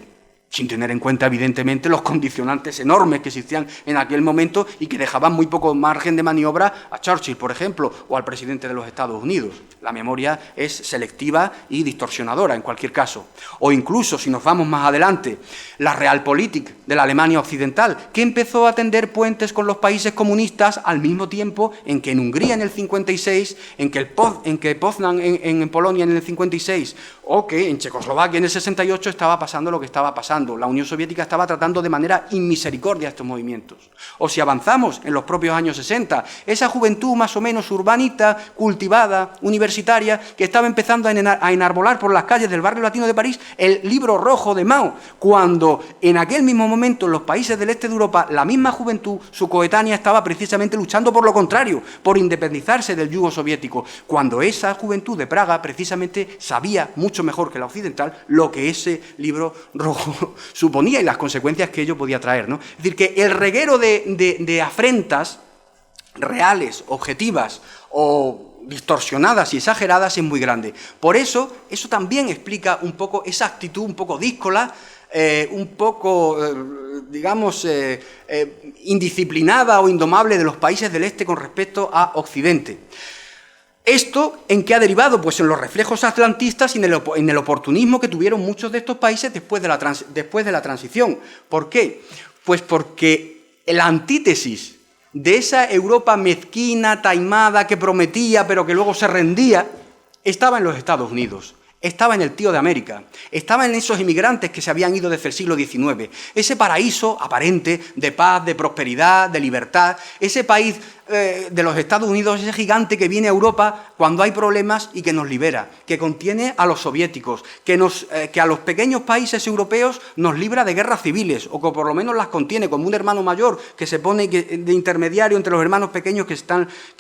sin tener en cuenta, evidentemente, los condicionantes enormes que existían en aquel momento y que dejaban muy poco margen de maniobra a Churchill, por ejemplo, o al presidente de los Estados Unidos. La memoria es selectiva y distorsionadora, en cualquier caso. O incluso, si nos vamos más adelante, la Realpolitik de la Alemania Occidental, que empezó a tender puentes con los países comunistas al mismo tiempo en que en Hungría en el 56, en que Poznan en Polonia en el 56, o que en Checoslovaquia en el 68 estaba pasando lo que estaba pasando. La Unión Soviética estaba tratando de manera inmisericordia estos movimientos. O si avanzamos en los propios años 60, esa juventud más o menos urbanita, cultivada, universitaria, que estaba empezando a enarbolar por las calles del barrio latino de París el libro rojo de Mao, cuando en aquel mismo momento en los países del este de Europa, la misma juventud, su coetánea, estaba precisamente luchando por lo contrario, por independizarse del yugo soviético, cuando esa juventud de Praga precisamente sabía mucho mejor que la occidental lo que ese libro rojo suponía y las consecuencias que ello podía traer, ¿no? Es decir, que el reguero de afrentas reales, objetivas o distorsionadas y exageradas es muy grande. Por eso también explica un poco esa actitud un poco díscola, un poco, digamos, indisciplinada o indomable de los países del este con respecto a Occidente. ¿Esto en qué ha derivado? Pues en los reflejos atlantistas y en el oportunismo que tuvieron muchos de estos países después de la transición. ¿Por qué? Pues porque la antítesis de esa Europa mezquina, taimada, que prometía pero que luego se rendía, estaba en los Estados Unidos. Estaba en el tío de América, estaba en esos inmigrantes que se habían ido desde el siglo XIX, ese paraíso aparente de paz, de prosperidad, de libertad, ese país de los Estados Unidos, ese gigante que viene a Europa cuando hay problemas y que nos libera, que contiene a los soviéticos, que a los pequeños países europeos nos libra de guerras civiles, o que por lo menos las contiene como un hermano mayor que se pone de intermediario entre los hermanos pequeños que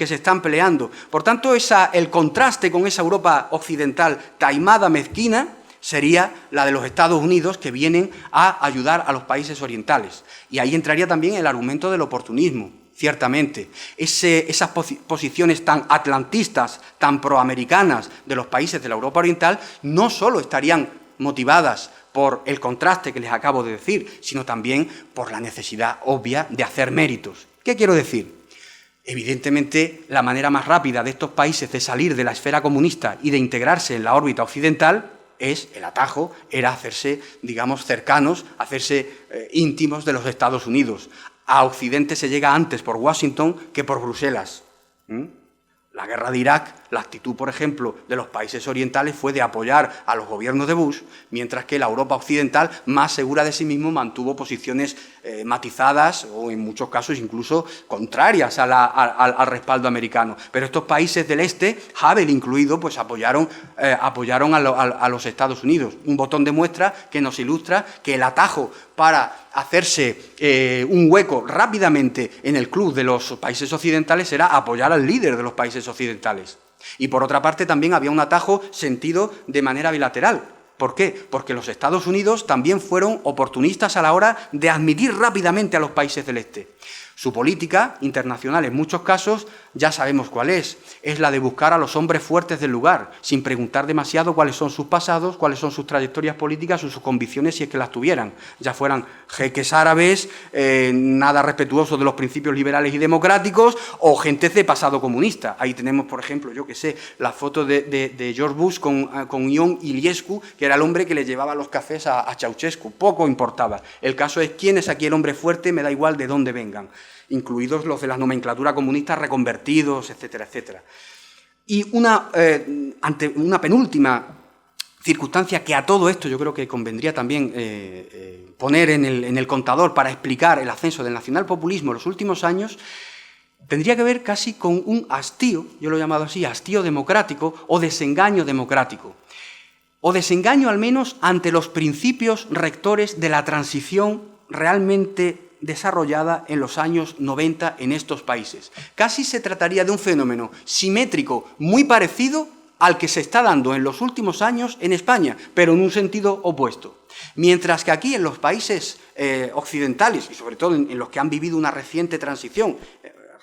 se están peleando. Por tanto, el contraste con esa Europa occidental taimada, mezquina, sería la de los Estados Unidos, que vienen a ayudar a los países orientales. Y ahí entraría también el argumento del oportunismo. Ciertamente, esas posiciones tan atlantistas, tan proamericanas de los países de la Europa Oriental, no solo estarían motivadas por el contraste que les acabo de decir, sino también por la necesidad obvia de hacer méritos. ¿Qué quiero decir? Evidentemente, la manera más rápida de estos países de salir de la esfera comunista y de integrarse en la órbita occidental el atajo era hacerse, digamos, cercanos, hacerse íntimos de los Estados Unidos. A Occidente se llega antes por Washington que por Bruselas. La guerra de Irak, la actitud, por ejemplo, de los países orientales fue de apoyar a los gobiernos de Bush, mientras que la Europa occidental, más segura de sí mismo, mantuvo posiciones matizadas o, en muchos casos, incluso contrarias al respaldo americano. Pero estos países del este, Havel incluido, pues apoyaron a los Estados Unidos. Un botón de muestra que nos ilustra que el atajo para hacerse un hueco rápidamente en el club de los países occidentales era apoyar al líder de los países occidentales. Y por otra parte también había un atajo sentido de manera bilateral. ¿Por qué? Porque los Estados Unidos también fueron oportunistas a la hora de admitir rápidamente a los países del este. Su política internacional, en muchos casos, ya sabemos cuál es la de buscar a los hombres fuertes del lugar, sin preguntar demasiado cuáles son sus pasados, cuáles son sus trayectorias políticas o sus convicciones, si es que las tuvieran, ya fueran jeques árabes, nada respetuosos de los principios liberales y democráticos, o gentes de pasado comunista. Ahí tenemos, por ejemplo, yo que sé, la foto de George Bush con Ion Iliescu, que era el hombre que le llevaba los cafés a Ceausescu, poco importaba. El caso es quién es aquí el hombre fuerte, me da igual de dónde vengan, incluidos los de la nomenclatura comunista reconvertidos, etcétera, etcétera. Y ante una penúltima circunstancia que a todo esto yo creo que convendría también poner en el contador para explicar el ascenso del nacionalpopulismo en los últimos años, tendría que ver casi con un hastío, yo lo he llamado así, hastío democrático o desengaño democrático. O desengaño al menos ante los principios rectores de la transición realmente desarrollada en los años 90 en estos países. Casi se trataría de un fenómeno simétrico muy parecido al que se está dando en los últimos años en España, pero en un sentido opuesto. Mientras que aquí en los países occidentales, y sobre todo en los que han vivido una reciente transición,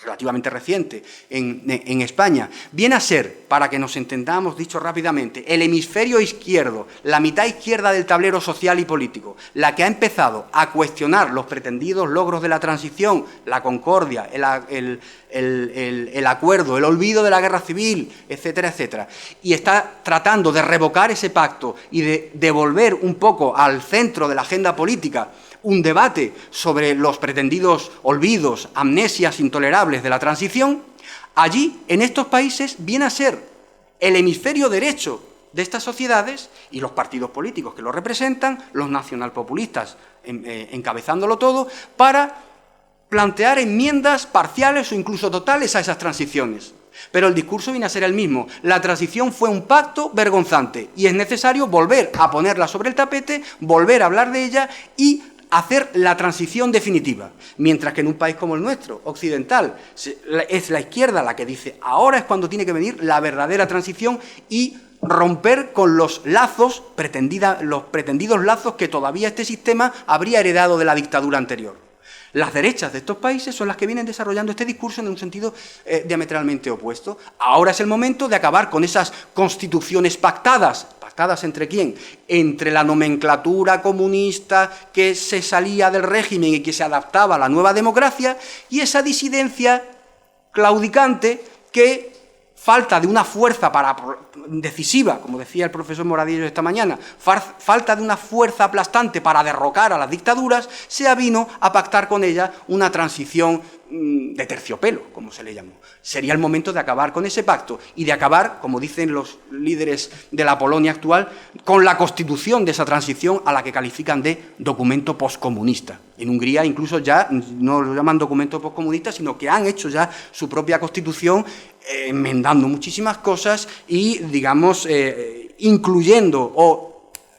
relativamente reciente en España, viene a ser, para que nos entendamos, dicho rápidamente, el hemisferio izquierdo, la mitad izquierda del tablero social y político, la que ha empezado a cuestionar los pretendidos logros de la transición, la concordia, el acuerdo, el olvido de la guerra civil, etcétera, etcétera, y está tratando de revocar ese pacto y de devolver un poco al centro de la agenda política un debate sobre los pretendidos olvidos, amnesias intolerables de la transición, allí, en estos países, viene a ser el hemisferio derecho de estas sociedades y los partidos políticos que lo representan, los nacionalpopulistas encabezándolo todo, para plantear enmiendas parciales o incluso totales a esas transiciones. Pero el discurso viene a ser el mismo. La transición fue un pacto vergonzante y es necesario volver a ponerla sobre el tapete, volver a hablar de ella y hacer la transición definitiva. Mientras que en un país como el nuestro, occidental, es la izquierda la que dice ahora es cuando tiene que venir la verdadera transición y romper con los lazos, los pretendidos lazos que todavía este sistema habría heredado de la dictadura anterior. Las derechas de estos países son las que vienen desarrollando este discurso en un sentido diametralmente opuesto. Ahora es el momento de acabar con esas constituciones pactadas. ¿Pactadas entre quién? Entre la nomenclatura comunista que se salía del régimen y que se adaptaba a la nueva democracia y esa disidencia claudicante que falta de una fuerza decisiva, como decía el profesor Moradillo esta mañana, falta de una fuerza aplastante para derrocar a las dictaduras, se avino a pactar con ella una transición de terciopelo, como se le llamó. Sería el momento de acabar con ese pacto y de acabar, como dicen los líderes de la Polonia actual, con la constitución de esa transición a la que califican de documento postcomunista. En Hungría incluso ya no lo llaman documento postcomunista, sino que han hecho ya su propia constitución, enmendando muchísimas cosas y, digamos, incluyendo o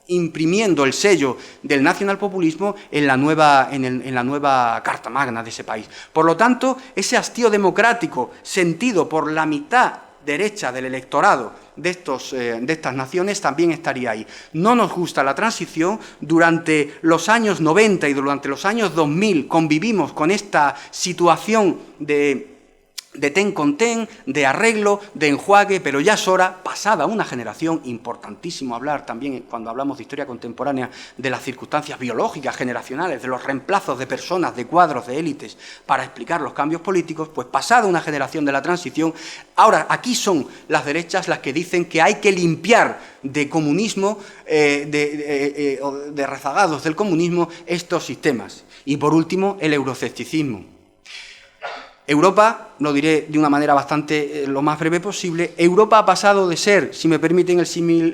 imprimiendo el sello del nacionalpopulismo en la nueva Carta Magna de ese país. Por lo tanto, ese hastío democrático sentido por la mitad derecha del electorado de estas naciones también estaría ahí. No nos gusta la transición. Durante los años 90 y durante los años 2000 convivimos con esta situación de ten con ten, de arreglo, de enjuague, pero ya es hora, pasada una generación, importantísimo hablar también cuando hablamos de historia contemporánea de las circunstancias biológicas generacionales, de los reemplazos de personas, de cuadros, de élites, para explicar los cambios políticos, pues pasada una generación de la transición, ahora aquí son las derechas las que dicen que hay que limpiar de comunismo, de rezagados del comunismo, estos sistemas. Y por último, el euroescepticismo. Europa, lo diré de una manera bastante lo más breve posible, Europa ha pasado de ser, si me permiten el símil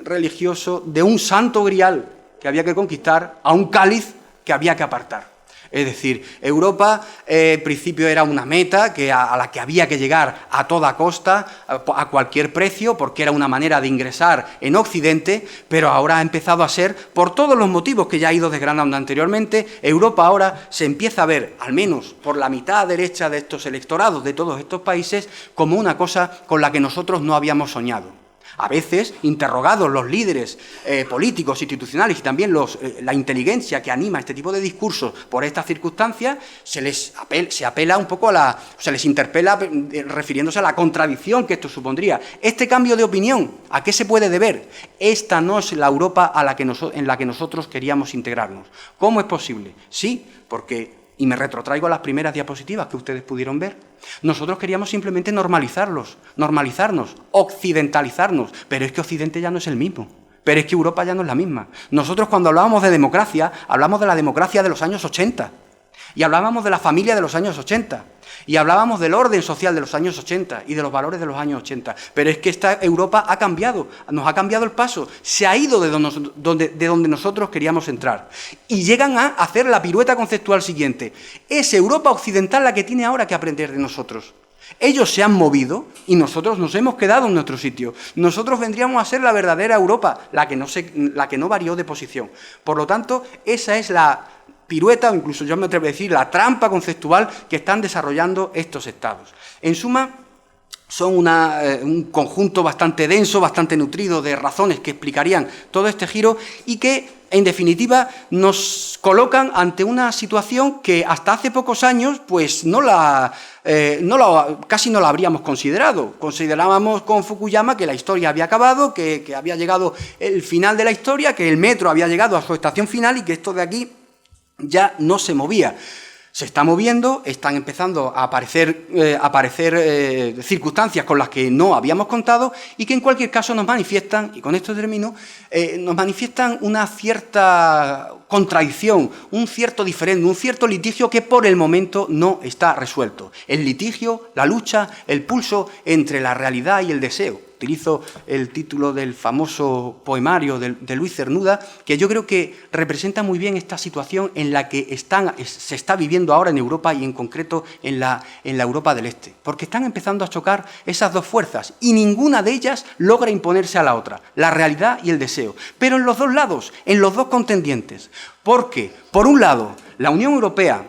religioso, de un santo grial que había que conquistar a un cáliz que había que apartar. Es decir, Europa en principio era una meta a la que había que llegar a toda costa, a cualquier precio, porque era una manera de ingresar en Occidente, pero ahora ha empezado a ser, por todos los motivos que ya he ido desgranando anteriormente, Europa ahora se empieza a ver, al menos por la mitad derecha de estos electorados de todos estos países, como una cosa con la que nosotros no habíamos soñado. A veces, interrogados los líderes políticos, institucionales y también la inteligencia que anima este tipo de discursos por estas circunstancias, se apela un poco se les interpela refiriéndose a la contradicción que esto supondría. Este cambio de opinión, ¿a qué se puede deber? Esta no es la Europa en la que nosotros queríamos integrarnos. ¿Cómo es posible? Sí, porque, y me retrotraigo a las primeras diapositivas que ustedes pudieron ver, nosotros queríamos simplemente normalizarnos, occidentalizarnos, pero es que Occidente ya no es el mismo, pero es que Europa ya no es la misma. Nosotros cuando hablábamos de democracia, hablamos de la democracia de los años 80, y hablábamos de la familia de los años 80, y hablábamos del orden social de los años 80 y de los valores de los años 80, pero es que esta Europa ha cambiado, nos ha cambiado el paso, se ha ido de donde nosotros queríamos entrar, y llegan a hacer la pirueta conceptual siguiente: es Europa occidental la que tiene ahora que aprender de nosotros. Ellos se han movido y nosotros nos hemos quedado en nuestro sitio. Nosotros vendríamos a ser la verdadera Europa, la que no varió de posición. Por lo tanto, esa es la pirueta, o incluso yo me atrevo a decir, la trampa conceptual que están desarrollando estos estados. En suma, son un conjunto bastante denso, bastante nutrido de razones que explicarían todo este giro y que, en definitiva, nos colocan ante una situación que hasta hace pocos años pues casi no la habríamos considerado. Considerábamos con Fukuyama que la historia había acabado, que había llegado el final de la historia, que el metro había llegado a su estación final y que esto de aquí ya no se movía. Se está moviendo, están empezando a aparecer circunstancias con las que no habíamos contado y que en cualquier caso nos manifiestan, y con esto termino, nos manifiestan una cierta contradicción, un cierto diferendo, un cierto litigio que por el momento no está resuelto. El litigio, la lucha, el pulso entre la realidad y el deseo. Utilizo el título del famoso poemario de Luis Cernuda, que yo creo que representa muy bien esta situación en la que se está viviendo ahora en Europa y en concreto en la Europa del Este. Porque están empezando a chocar esas dos fuerzas y ninguna de ellas logra imponerse a la otra, la realidad y el deseo. Pero en los dos lados, en los dos contendientes. Porque, por un lado, la Unión Europea,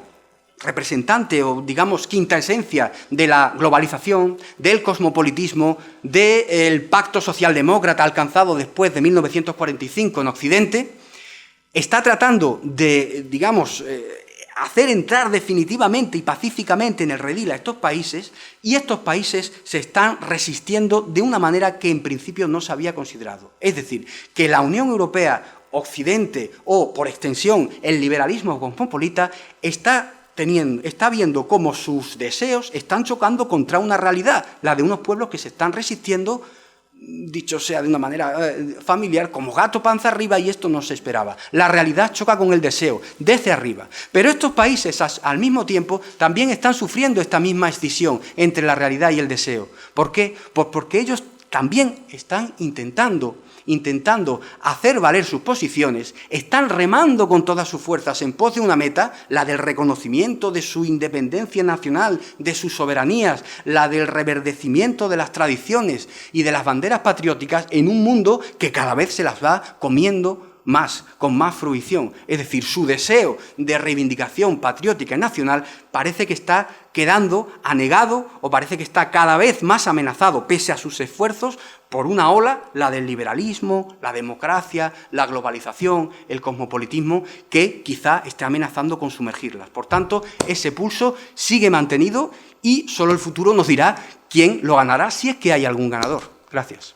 representante o, digamos, quinta esencia de la globalización, del cosmopolitismo, del pacto socialdemócrata alcanzado después de 1945 en Occidente, está tratando de, digamos, hacer entrar definitivamente y pacíficamente en el redil a estos países, y estos países se están resistiendo de una manera que en principio no se había considerado. Es decir, que la Unión Europea, Occidente o, por extensión, el liberalismo cosmopolita está viendo cómo sus deseos están chocando contra una realidad, la de unos pueblos que se están resistiendo, dicho sea de una manera familiar, como gato panza arriba, y esto no se esperaba. La realidad choca con el deseo, desde arriba. Pero estos países, al mismo tiempo, también están sufriendo esta misma escisión entre la realidad y el deseo. ¿Por qué? Pues porque ellos también están intentando hacer valer sus posiciones, están remando con todas sus fuerzas en pos de una meta, la del reconocimiento de su independencia nacional, de sus soberanías, la del reverdecimiento de las tradiciones y de las banderas patrióticas en un mundo que cada vez se las va comiendo más, con más fruición. Es decir, su deseo de reivindicación patriótica y nacional parece que está quedando anegado o parece que está cada vez más amenazado, pese a sus esfuerzos, por una ola, la del liberalismo, la democracia, la globalización, el cosmopolitismo, que quizá esté amenazando con sumergirlas. Por tanto, ese pulso sigue mantenido y solo el futuro nos dirá quién lo ganará, si es que hay algún ganador. Gracias.